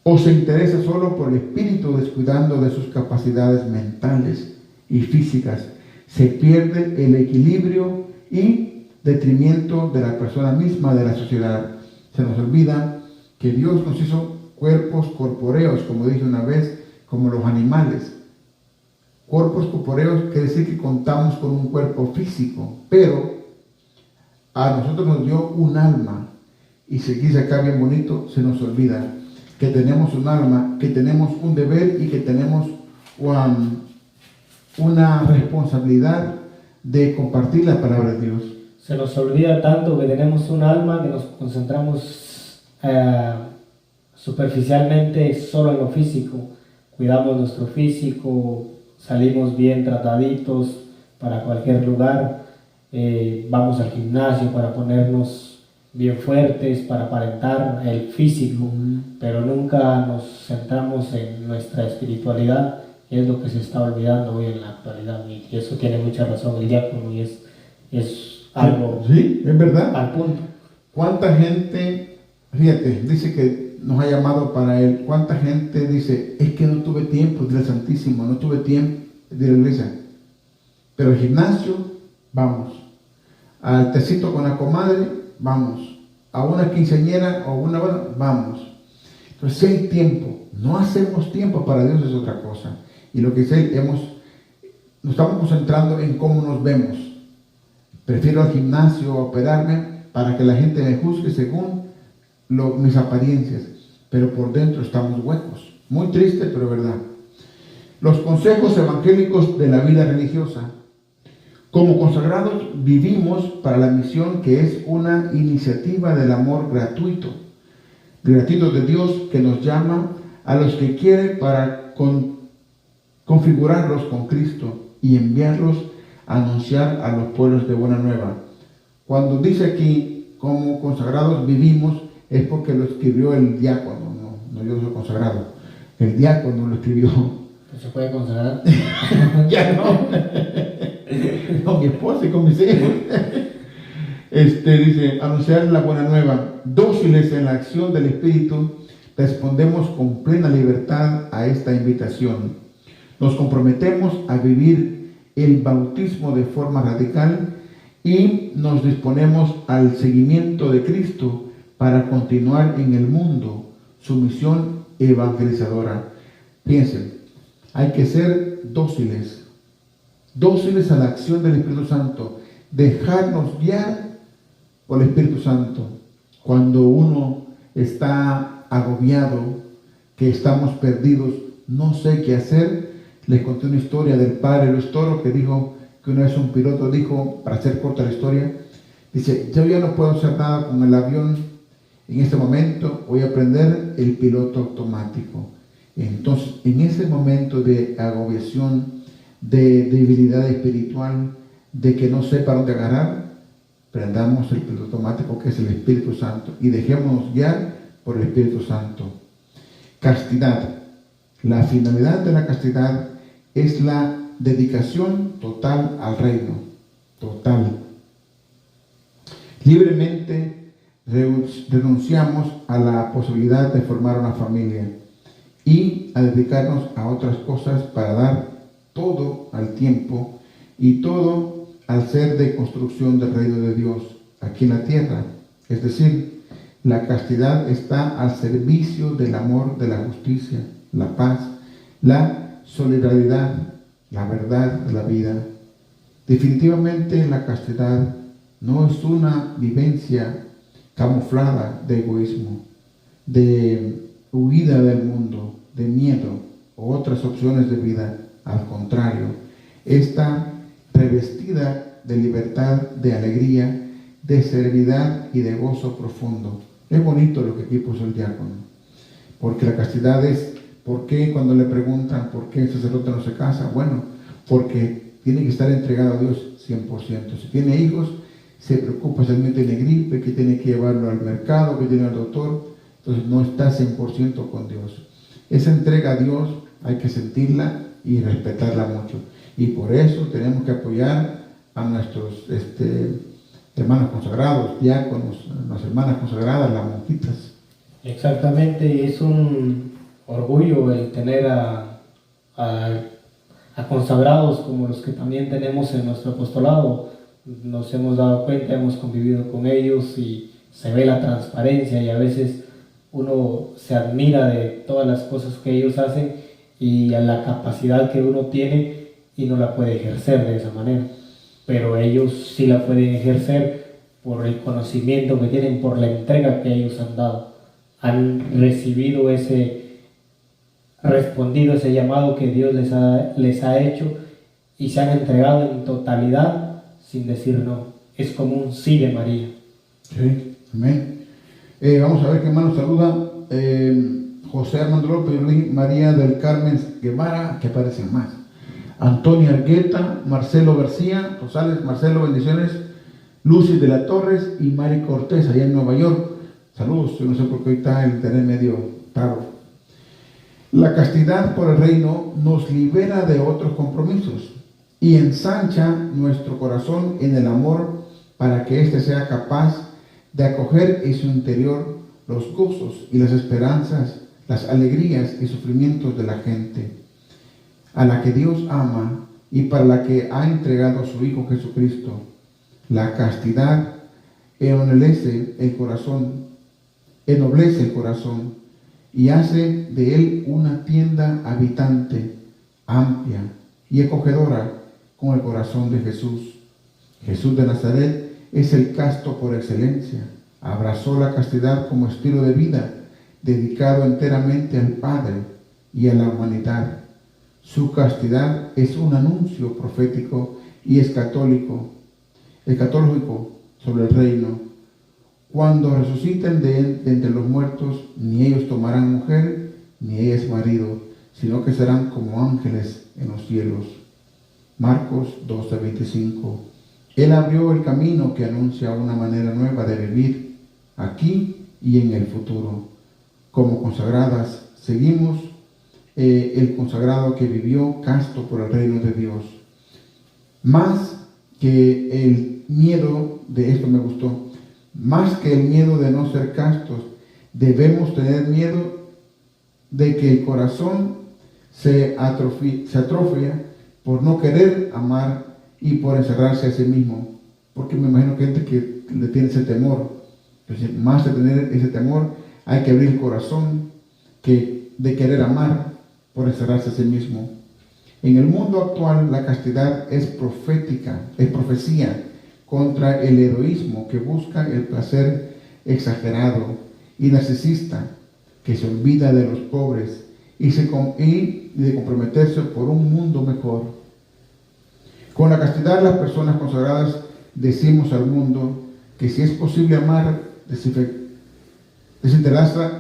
O se interesa solo por el espíritu, descuidando de sus capacidades mentales y físicas. Se pierde el equilibrio y detrimento de la persona misma, de la sociedad. Se nos olvida que Dios nos hizo cuerpos corpóreos, como dije una vez, como los animales. Cuerpos corpóreos quiere decir que contamos con un cuerpo físico, pero a nosotros nos dio un alma. Y si dice acá bien bonito, se nos olvida que tenemos un alma, que tenemos un deber y que tenemos una responsabilidad de compartir la palabra de Dios. Se nos olvida tanto que tenemos un alma que nos concentramos superficialmente solo en lo físico. Cuidamos nuestro físico, salimos bien trataditos para cualquier lugar, vamos al gimnasio para ponernos bien fuertes, para aparentar el físico, pero nunca nos centramos en nuestra espiritualidad, y es lo que se está olvidando hoy en la actualidad, y eso tiene mucha razón el diácono, y es algo sí, es verdad. al punto. ¿Cuánta gente, fíjate, dice que nos ha llamado para él? ¿Cuánta gente dice, es que no tuve tiempo de ir al Santísimo, no tuve tiempo de ir a la iglesia? Pero al gimnasio, vamos. Al tecito con la comadre, vamos. A una quinceañera o una boda, vamos. Entonces, si hay tiempo, no hacemos tiempo para Dios, es otra cosa. Y lo que dice él, nos estamos concentrando en cómo nos vemos. Prefiero al gimnasio a operarme para que la gente me juzgue según mis apariencias, pero por dentro estamos huecos. Muy triste, pero verdad. Los consejos evangélicos de la vida religiosa. Como consagrados vivimos para la misión que es una iniciativa del amor gratuito de Dios que nos llama a los que quiere para configurarlos con Cristo y enviarlos a anunciar a los pueblos de buena nueva. Cuando dice aquí, como consagrados vivimos, es porque lo escribió el diácono, no yo soy consagrado. El diácono lo escribió. Pues se puede consagrar. Ya no. Con mi esposa y con mis hijos. Dice, anunciar la buena nueva. Dóciles en la acción del Espíritu, respondemos con plena libertad a esta invitación. Nos comprometemos a vivir el bautismo de forma radical y nos disponemos al seguimiento de Cristo para continuar en el mundo su misión evangelizadora. Piensen, hay que ser dóciles a la acción del Espíritu Santo, dejarnos guiar por el Espíritu Santo. Cuando uno está agobiado, que estamos perdidos, no sé qué hacer, les conté una historia del padre Luis Toro, que dijo que una vez un piloto dijo, para hacer corta la historia, dice, yo ya no puedo hacer nada con el avión en este momento, voy a aprender el piloto automático. Entonces, en ese momento de agobiación, de debilidad espiritual, de que no sé para dónde agarrar, prendamos el piloto automático que es el Espíritu Santo y dejémonos guiar por el Espíritu Santo. Castidad. La finalidad de la castidad es la dedicación total al reino. Total. Libremente renunciamos a la posibilidad de formar una familia y a dedicarnos a otras cosas para dar todo al tiempo y todo al ser de construcción del reino de Dios aquí en la tierra. Es decir, la castidad está al servicio del amor, de la justicia, la paz, la solidaridad, la verdad, la vida. Definitivamente la castidad no es una vivencia camuflada de egoísmo, de huida del mundo, de miedo o otras opciones de vida. Al contrario, está revestida de libertad, de alegría, de serenidad y de gozo profundo. Es bonito lo que aquí puso el diácono, porque la castidad es, ¿por qué cuando le preguntan por qué el sacerdote no se casa? Bueno, porque tiene que estar entregado a Dios 100%. Si tiene hijos, se preocupa si alguien tiene gripe, que tiene que llevarlo al mercado, que tiene al doctor, entonces no está 100% con Dios. Esa entrega a Dios hay que sentirla y respetarla mucho. Y por eso tenemos que apoyar a nuestros hermanos consagrados, diáconos, las hermanas consagradas, las monjitas. Exactamente, es un orgullo el tener a consagrados como los que también tenemos en nuestro apostolado. Nos hemos dado cuenta, hemos convivido con ellos y se ve la transparencia y a veces uno se admira de todas las cosas que ellos hacen y a la capacidad que uno tiene y no la puede ejercer de esa manera. Pero ellos sí la pueden ejercer por el conocimiento que tienen, por la entrega que ellos han dado. Han recibido respondido ese llamado que Dios les ha hecho y se han entregado en totalidad sin decir no. Es como un sí de María. Sí, amén. Vamos a ver qué más nos saluda. José Armando López, María del Carmen Guevara, que aparecen más. Antonia Argueta, Marcelo García, Rosales, Marcelo, bendiciones. Lucy de la Torres y Mari Cortés, allá en Nueva York. Saludos, yo no sé por qué hoy está el internet medio raro. La castidad por el reino nos libera de otros compromisos y ensancha nuestro corazón en el amor para que éste sea capaz de acoger en su interior los gozos y las esperanzas, las alegrías y sufrimientos de la gente, a la que Dios ama y para la que ha entregado a su Hijo Jesucristo. La castidad ennoblece el corazón y hace de él una tienda habitante, amplia y acogedora con el corazón de Jesús. Jesús de Nazaret es el casto por excelencia. Abrazó la castidad como estilo de vida, dedicado enteramente al Padre y a la humanidad. Su castidad es un anuncio profético y escatológico sobre el reino. Cuando resuciten de entre los muertos, ni ellos tomarán mujer, ni ellas marido, sino que serán como ángeles en los cielos. Marcos 12:25. Él abrió el camino que anuncia una manera nueva de vivir aquí y en el futuro. Como consagradas, seguimos el consagrado que vivió casto por el reino de Dios. Más que el miedo, de esto me gustó, más que el miedo de no ser castos, debemos tener miedo de que el corazón se atrofia por no querer amar y por encerrarse a sí mismo. Porque me imagino que hay gente que le tiene ese temor. Entonces, más de tener ese temor, hay que abrir el corazón de querer amar por encerrarse a sí mismo. En el mundo actual, la castidad es profética, es profecía contra el heroísmo que busca el placer exagerado y narcisista, que se olvida de los pobres y de comprometerse por un mundo mejor. Con la castidad, las personas consagradas decimos al mundo que si es posible amar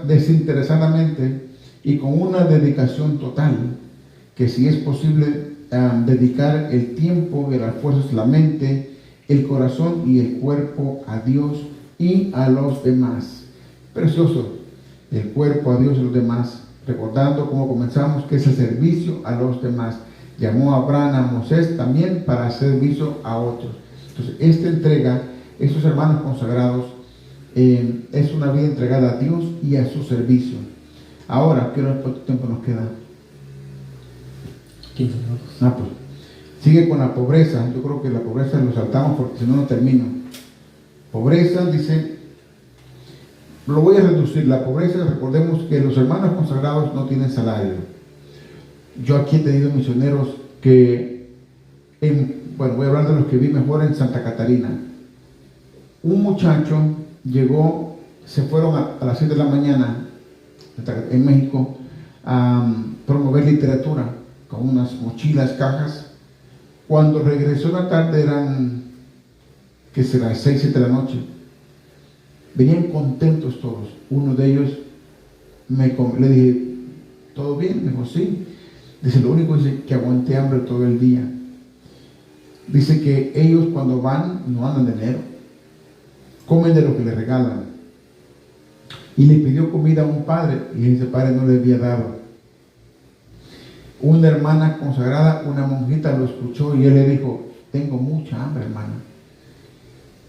desinteresadamente y con una dedicación total, que si es posible dedicar el tiempo y las fuerzas, la mente, el corazón y el cuerpo a Dios y a los demás. Precioso, el cuerpo a Dios y a los demás, recordando cómo comenzamos, que es el servicio a los demás. Llamó a Abraham, a Moisés también para hacer servicio a otros. Entonces, esta entrega, estos hermanos consagrados, es una vida entregada a Dios y a su servicio. Ahora, ¿cuánto tiempo nos queda? 15 minutos. Pues, sigue con la pobreza. Yo creo que la pobreza lo saltamos porque si no, no termino. Pobreza, dice, lo voy a reducir. La pobreza, recordemos que los hermanos consagrados no tienen salario. Yo aquí he tenido misioneros que, voy a hablar de los que vi mejor en Santa Catarina. Un muchacho llegó, se fueron a las 7 de la mañana en México a promover literatura con unas mochilas, cajas. Cuando regresó en la tarde eran, que será, 6, 7 de la noche. Venían contentos todos. Uno de ellos le dije, ¿todo bien? Me dijo, sí. Dice, lo único es que aguanté hambre todo el día. Dice que ellos cuando van no andan de dinero, comen de lo que le regalan. Y le pidió comida a un padre y ese padre no le había dado. Una hermana consagrada, una monjita, lo escuchó y él le dijo, tengo mucha hambre, hermana.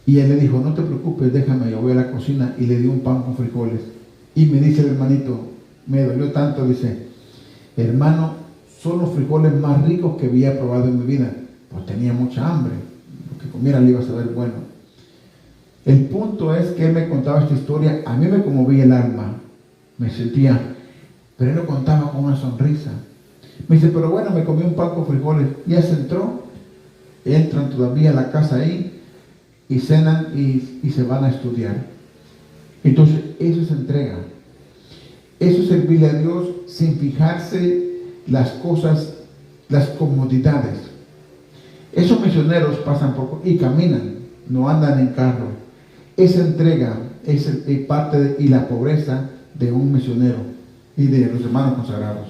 Y él le dijo, no te preocupes, déjame, yo voy a la cocina, y le dio un pan con frijoles. Y me dice el hermanito, me dolió tanto, dice, hermano, son los frijoles más ricos que había probado en mi vida. Pues tenía mucha hambre, lo que comiera le iba a saber bueno. El punto es que él me contaba esta historia, a mí me conmovía el alma, me sentía, pero él lo contaba con una sonrisa. Me dice, pero bueno, me comí un pan con frijoles. Ya se entran todavía a la casa ahí y cenan y se van a estudiar. Entonces, eso es entrega. Eso es servirle a Dios sin fijarse las cosas, las comodidades. Esos misioneros pasan y caminan, no andan en carro. Esa entrega es parte y la pobreza de un misionero y de los hermanos consagrados.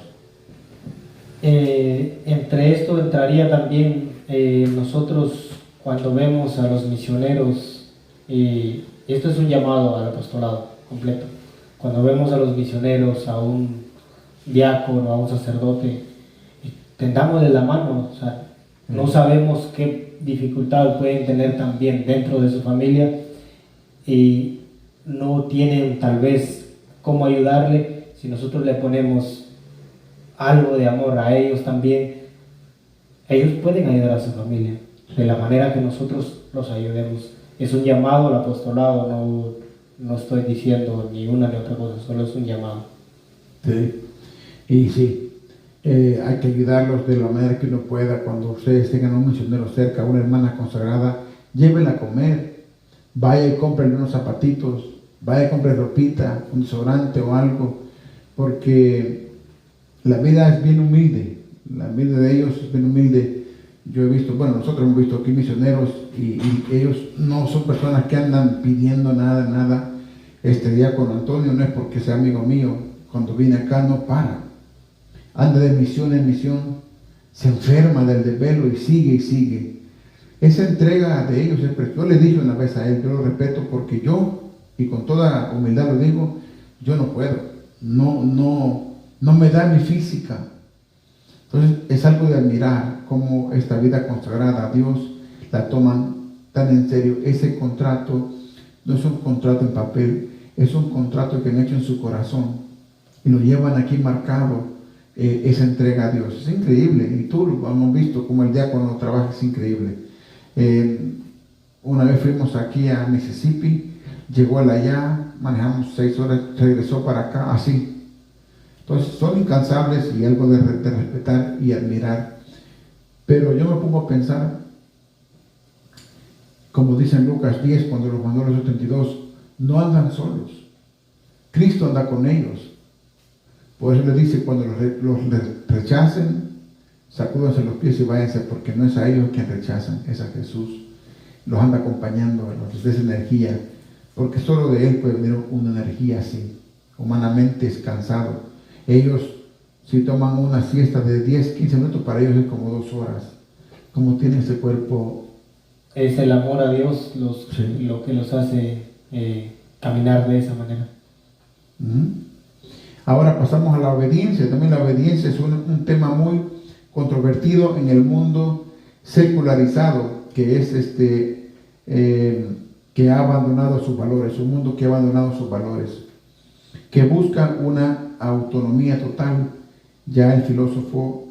Entre esto entraría también nosotros cuando vemos a los misioneros, esto es un llamado al apostolado completo. Cuando vemos a los misioneros, a un diácono, a un sacerdote, tendámosle la mano, o sea, no sabemos qué dificultad pueden tener también dentro de su familia y no tienen tal vez cómo ayudarle. Si nosotros le ponemos algo de amor a ellos también, ellos pueden ayudar a su familia de la manera que nosotros los ayudemos. Es un llamado al apostolado, no estoy diciendo ni una ni otra cosa, solo es un llamado. Sí, y sí, hay que ayudarlos de la manera que uno pueda. Cuando ustedes tengan un misionero cerca, una hermana consagrada, llévenla a comer, vaya y cómprenle unos zapatitos, vaya y compre ropita, un desodorante o algo, porque la vida es bien humilde, la vida de ellos es bien humilde. Yo he visto, bueno, nosotros hemos visto aquí misioneros y ellos no son personas que andan pidiendo nada. Este diácono Antonio no es porque sea amigo mío, cuando viene acá no para, anda de misión en misión, se enferma del desvelo y sigue. Esa entrega de ellos es preciosa. Yo le dije una vez a él, yo lo respeto porque yo, y con toda humildad lo digo, yo no puedo, no me da mi física. Entonces es algo de admirar cómo esta vida consagrada a Dios la toman tan en serio. Ese contrato no es un contrato en papel, es un contrato que han hecho en su corazón y lo llevan aquí marcado, esa entrega a Dios. Es increíble, y tú lo hemos visto como el diácono trabaja, es increíble. Una vez fuimos aquí a Mississippi, llegó él allá, manejamos 6 horas, regresó para acá, así. Entonces son incansables y algo de respetar y admirar. Pero yo me pongo a pensar, como dice en Lucas 10, cuando los mandó a los 72, no andan solos. Cristo anda con ellos. Por eso les dice, cuando los rechacen, sacúdanse los pies y váyanse, porque no es a ellos quien rechazan, es a Jesús. Los anda acompañando, les da esa energía, porque solo de Él puede venir una energía así. Humanamente es cansado. Ellos, si toman una siesta de 10, 15 minutos, para ellos es como 2 horas. Como tiene ese cuerpo. Es el amor a Dios Sí. lo que los hace caminar de esa manera. Ahora pasamos a la obediencia. También la obediencia es un tema muy controvertido en el mundo secularizado, que es que ha abandonado sus valores, un mundo que ha abandonado sus valores, que busca una autonomía total. Ya el filósofo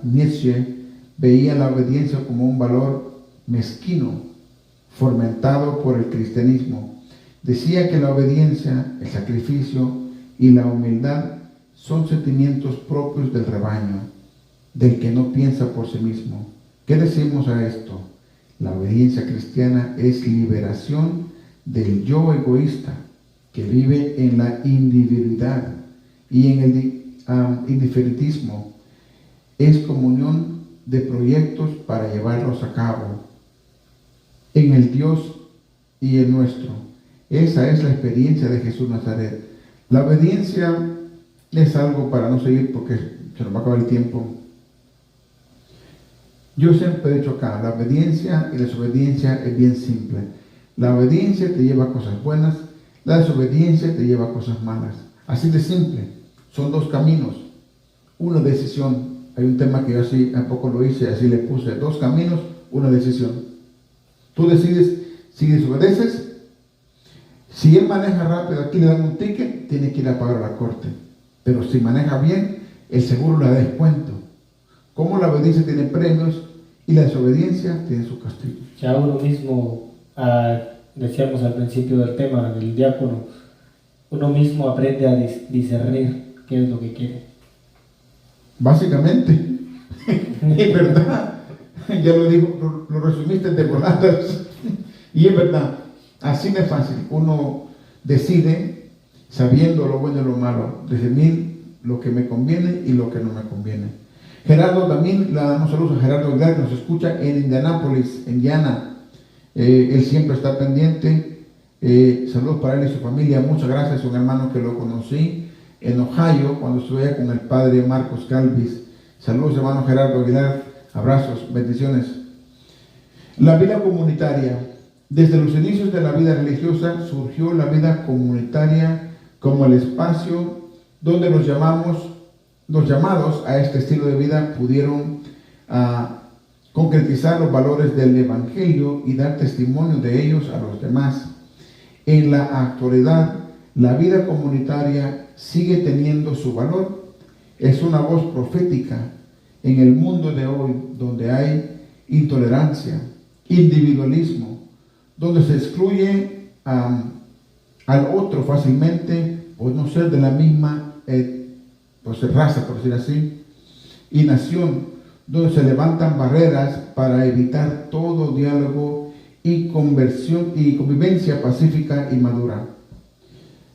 Nietzsche veía la obediencia como un valor mezquino, fomentado por el cristianismo. Decía que la obediencia, el sacrificio y la humildad son sentimientos propios del rebaño, del que no piensa por sí mismo. ¿Qué decimos a esto? La obediencia cristiana es liberación del yo egoísta, que vive en la individualidad y en el indiferentismo. Es comunión de proyectos para llevarlos a cabo en el Dios y el nuestro. Esa es la experiencia de Jesús Nazaret. La obediencia es algo, para no seguir porque se nos va a acabar el tiempo. Yo siempre he dicho acá, la obediencia y la desobediencia es bien simple. La obediencia te lleva a cosas buenas, la desobediencia te lleva a cosas malas. Así de simple. Son 2 caminos, una decisión. Hay un tema que yo así a poco lo hice, así le puse: 2 caminos, una decisión. Tú decides si desobedeces. Si él maneja rápido, aquí le dan un ticket, tiene que ir a pagar a la corte. Pero si maneja bien, el seguro le da descuento. Como la obediencia tiene premios y la desobediencia tiene su castigo. Ya uno mismo, decíamos al principio del tema del diácono, uno mismo aprende a discernir qué es lo que quiere. Básicamente, es verdad. Ya lo dijo, lo resumiste de voladas. Y es verdad, así de fácil. Uno decide, sabiendo lo bueno y lo malo, discernir lo que me conviene y lo que no me conviene. Gerardo, también le damos saludos a Gerardo Aguilar, que nos escucha en Indianápolis, Indiana. Él siempre está pendiente. Saludos para él y su familia. Muchas gracias. Un hermano que lo conocí en Ohio cuando estuve allá con el padre Marcos Calvis. Saludos, hermano Gerardo Aguilar. Abrazos, bendiciones. La vida comunitaria. Desde los inicios de la vida religiosa surgió la vida comunitaria como el espacio donde los llamados a este estilo de vida pudieron concretizar los valores del Evangelio y dar testimonio de ellos a los demás. En la actualidad, la vida comunitaria sigue teniendo su valor. Es una voz profética en el mundo de hoy, donde hay intolerancia, individualismo, donde se excluye al otro fácilmente por no ser de la misma raza, por decir así, y nación, donde se levantan barreras para evitar todo diálogo y convivencia pacífica y madura.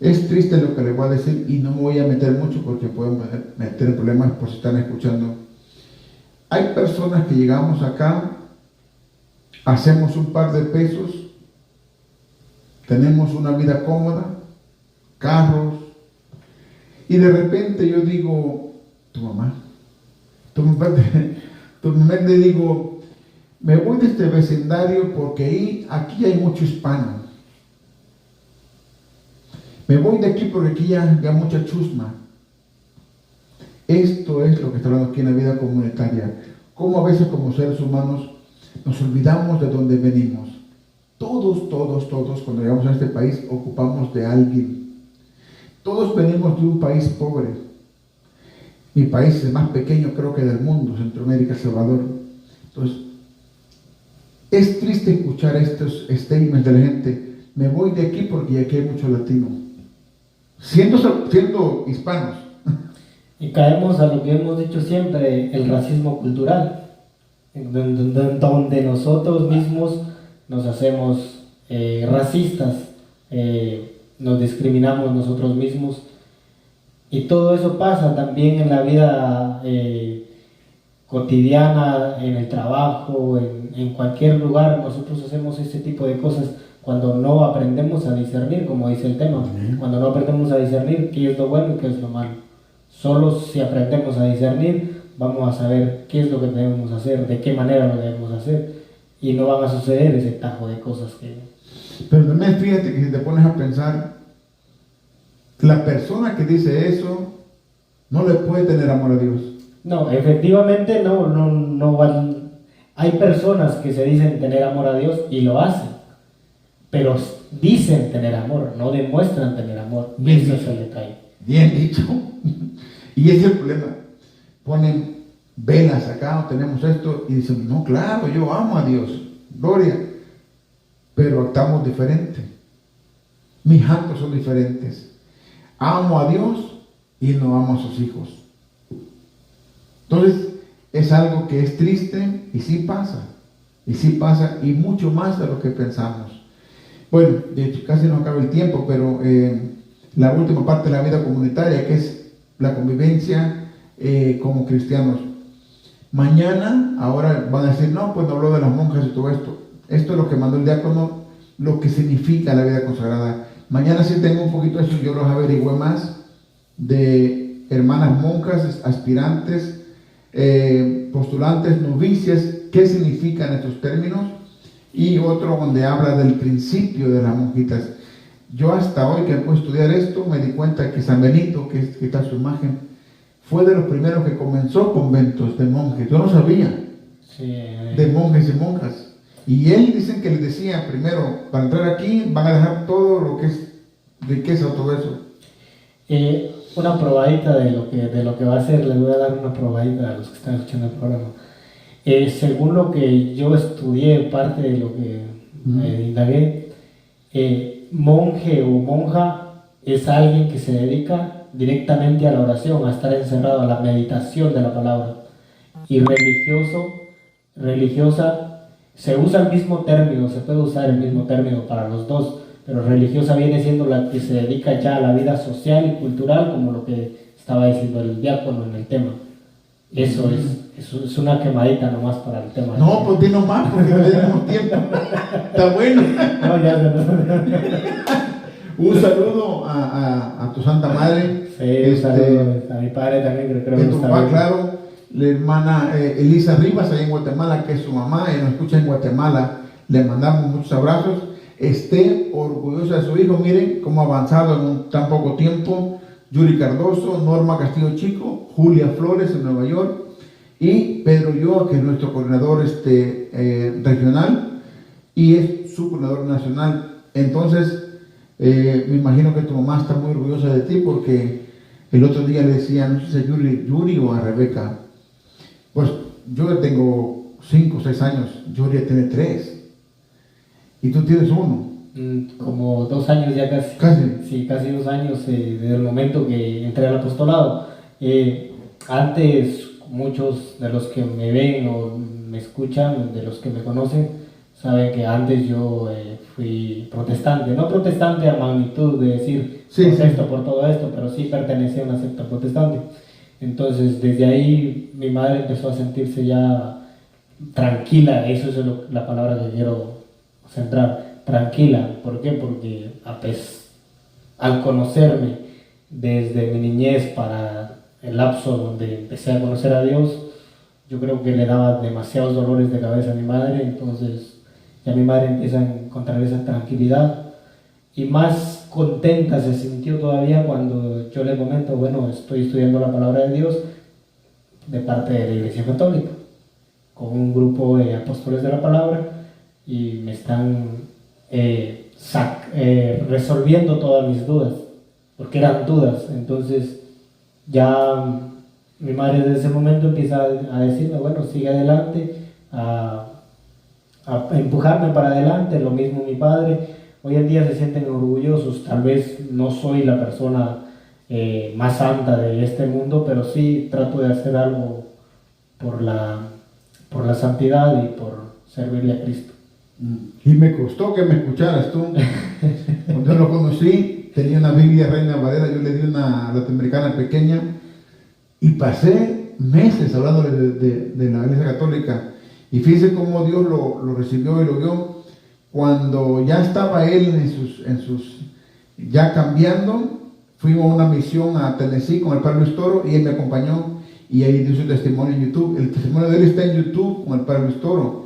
Es triste lo que les voy a decir y no me voy a meter mucho porque puedo meter en problemas por si están escuchando. Hay personas que llegamos acá, hacemos un par de pesos, tenemos una vida cómoda, carros, y de repente yo digo, tu mamá le digo, me voy de este vecindario porque aquí hay mucho hispano. Me voy de aquí porque aquí ya hay mucha chusma. Esto es lo que está hablando aquí en la vida comunitaria. Cómo a veces como seres humanos nos olvidamos de dónde venimos. Todos, cuando llegamos a este país, ocupamos de alguien. Todos venimos de un país pobre. Mi país es el más pequeño, creo que del mundo, Centroamérica, El Salvador. Entonces, es triste escuchar estos statements de la gente. Me voy de aquí porque aquí hay mucho latino. Siendo hispanos. Y caemos a lo que hemos dicho siempre, el racismo cultural, donde nosotros mismos nos hacemos racistas, nos discriminamos nosotros mismos, y todo eso pasa también en la vida cotidiana, en el trabajo, en cualquier lugar. Nosotros hacemos ese tipo de cosas cuando no aprendemos a discernir, como dice el tema, cuando no aprendemos a discernir qué es lo bueno y qué es lo malo. Solo si aprendemos a discernir, vamos a saber qué es lo que debemos hacer, de qué manera lo debemos hacer, y no van a suceder ese tajo de cosas que... Pero también fíjate que si te pones a pensar, la persona que dice eso no le puede tener amor a Dios. No, efectivamente no van. Hay personas que se dicen tener amor a Dios y lo hacen, pero dicen tener amor, no demuestran tener amor. Bien Ese es dicho. el detalle. Bien dicho. Y ese es el problema. Ponen velas acá, o tenemos esto, y dicen, no, claro, yo amo a Dios, gloria, pero actuamos diferente. Mis actos son diferentes. Amo a Dios y no amo a sus hijos. Entonces, es algo que es triste y sí pasa, y mucho más de lo que pensamos. Bueno, de hecho, casi no acaba el tiempo, pero la última parte de la vida comunitaria, que es la convivencia como cristianos. Mañana, ahora van a decir, no, pues no habló de las monjas y todo esto. Esto es lo que mandó el diácono, lo que significa la vida consagrada. Mañana sí tengo un poquito de eso, yo los averigüé más, de hermanas monjas, aspirantes, postulantes, novicias, qué significan estos términos, y otro donde habla del principio de las monjitas. Yo hasta hoy que puedo estudiar esto, me di cuenta que San Benito, que está su imagen, fue de los primeros que comenzó conventos de monjes. Yo no sabía, de monjes y monjas. Y él dicen que les decía, primero, para entrar aquí van a dejar todo lo que es riqueza o todo eso. Una probadita de lo que va a ser, les voy a dar una probadita a los que están escuchando el programa. Según lo que yo estudié, parte de lo que indagué, monje o monja es alguien que se dedica directamente a la oración, a estar encerrado a la meditación de la palabra. Y religiosa, se usa el mismo término, se puede usar el mismo término para los dos, pero religiosa viene siendo la que se dedica ya a la vida social y cultural, como lo que estaba diciendo el diácono en el tema. Eso es una quemadita nomás para el tema. No, pues di nomás, porque no tenemos tiempo. Está bueno. No, Un saludo a tu Santa Madre. Sí, un saludo a mi padre también, que creo que tu está papá, bien. claro, la hermana Elisa Rivas, allá en Guatemala, que es su mamá, y nos escucha en Guatemala. Le mandamos muchos abrazos. Esté orgullosa de su hijo. Miren cómo ha avanzado en tan poco tiempo. Yuri Cardoso, Norma Castillo Chico, Julia Flores en Nueva York, y Pedro Yoa, que es nuestro coordinador regional y es su coordinador nacional. Entonces, me imagino que tu mamá está muy orgullosa de ti, porque el otro día le decía, no sé si a Yuri o a Rebeca, pues yo ya tengo 5 o 6 años, Yuri ya tiene 3 y tú tienes 1. Como 2 años ya casi. ¿Casi? Sí, casi 2 años desde el momento que entré al apostolado. Antes, muchos de los que me ven o me escuchan, de los que me conocen, saben que antes yo fui protestante. No protestante a magnitud de decir protesto por todo esto, pero sí pertenecía a una secta protestante. Entonces, desde ahí mi madre empezó a sentirse ya tranquila, eso es la palabra que quiero centrar, tranquila. ¿Por qué? Porque al conocerme desde mi niñez para el lapso donde empecé a conocer a Dios, yo creo que le daba demasiados dolores de cabeza a mi madre, entonces ya mi madre empieza a encontrar esa tranquilidad y más contenta se sintió todavía cuando yo le comento, bueno, estoy estudiando la palabra de Dios de parte de la Iglesia Católica, con un grupo de apóstoles de la palabra y me están resolviendo todas mis dudas, porque eran dudas. Entonces ya mi madre desde ese momento empieza a decirme, bueno, sigue adelante, a empujarme para adelante. Lo mismo mi padre. Hoy en día se sienten orgullosos. Tal vez no soy la persona más santa de este mundo, pero sí trato de hacer algo por la santidad y por servirle a Cristo. Y me costó que me escucharas tú. Cuando yo lo conocí, tenía una Biblia Reina Valera, yo le di una latinoamericana pequeña y pasé meses hablándole de la Iglesia Católica. Y fíjese cómo Dios lo recibió y lo vio. Cuando ya estaba él ya cambiando, fuimos a una misión a Tennessee con el padre Luis Toro y él me acompañó y ahí dio su testimonio en YouTube. El testimonio de él está en YouTube con el padre Luis Toro.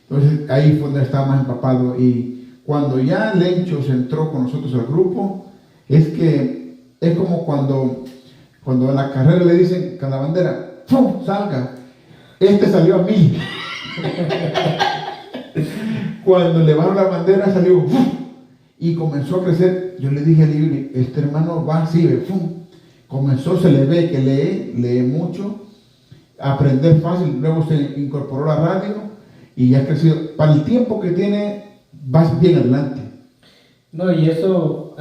Entonces ahí fue donde estaba más empapado. Y cuando ya Lencho se entró con nosotros al grupo, es como cuando en la carrera le dicen con la bandera, ¡pum! Salga. Este salió a mí. Cuando le bajaron la bandera salió ¡pum! Y comenzó a crecer. Yo le dije a Libri, este hermano va así, ¡pum! Comenzó, se le ve que lee mucho, aprender fácil, luego se incorporó a la radio y ya ha crecido. Para el tiempo que tiene, vas bien adelante. No, y eso,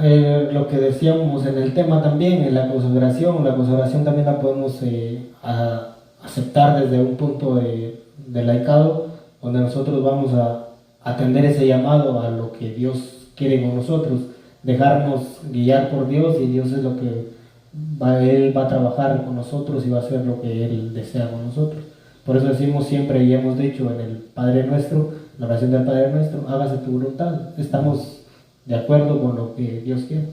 lo que decíamos en el tema también, en la consagración también la podemos aceptar desde un punto de laicado, donde nosotros vamos a atender ese llamado a lo que Dios quiere con nosotros, dejarnos guiar por Dios, y Dios es lo que Él va a trabajar con nosotros y va a hacer lo que Él desea con nosotros. Por eso decimos siempre y hemos dicho en el Padre Nuestro, la oración del Padre Nuestro, hágase tu voluntad. Estamos de acuerdo con lo que Dios quiere.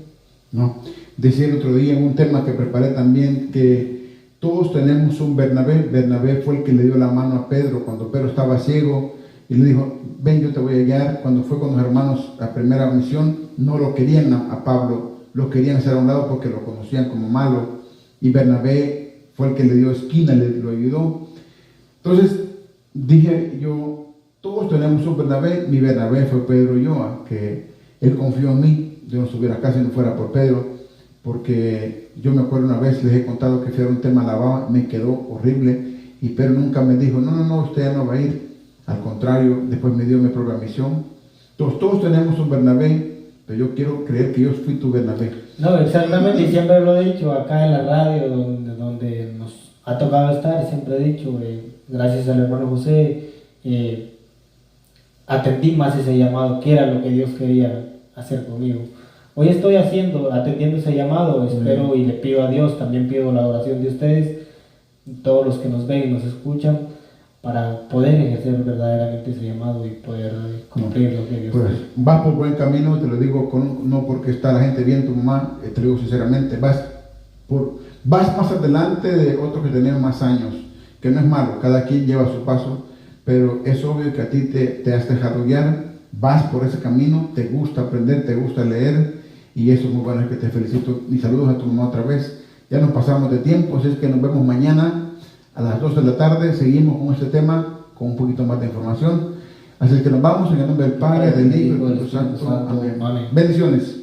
No, decía el otro día en un tema que preparé también que todos tenemos un Bernabé. Bernabé fue el que le dio la mano a Pedro cuando Pedro estaba ciego y le dijo, ven, yo te voy a guiar. Cuando fue con los hermanos a primera misión, no lo querían a Pablo, lo querían hacer a un lado porque lo conocían como malo, y Bernabé fue el que le dio esquina, lo ayudó. Entonces dije yo, todos tenemos un Bernabé. Mi Bernabé fue Pedro Ulloa, que él confió en mí. Yo no estuviera acá si no fuera por Pedro, porque yo me acuerdo una vez, les he contado que fui a un tema a Alabama, me quedó horrible, y Pedro nunca me dijo, no, usted ya no va a ir. Al contrario, después me dio mi propia misión. Entonces todos tenemos un Bernabé, pero yo quiero creer que yo fui tu Bernabé. No, exactamente, y siempre lo he dicho acá en la radio donde nos ha tocado estar, siempre he dicho, gracias al hermano José, atendí más ese llamado, que era lo que Dios quería hacer conmigo. Hoy estoy atendiendo ese llamado, espero y le pido a Dios, también pido la oración de ustedes, todos los que nos ven y nos escuchan, para poder ejercer verdaderamente ese llamado y poder cumplir lo que Dios pues, quiere. Vas por buen camino, te lo digo no porque está la gente bien, tu mamá, te lo digo sinceramente, vas más adelante de otros que tenían más años, que no es malo, cada quien lleva su paso, pero es obvio que a ti te has dejado guiar, vas por ese camino, te gusta aprender, te gusta leer, y eso es muy bueno, es que te felicito. Y saludos a tu mamá otra vez. Ya nos pasamos de tiempo, así es que nos vemos mañana a las 2 de la tarde, seguimos con este tema, con un poquito más de información. Así que nos vamos en el nombre del Padre, del Hijo y del Espíritu Santo. Amén. Bendiciones.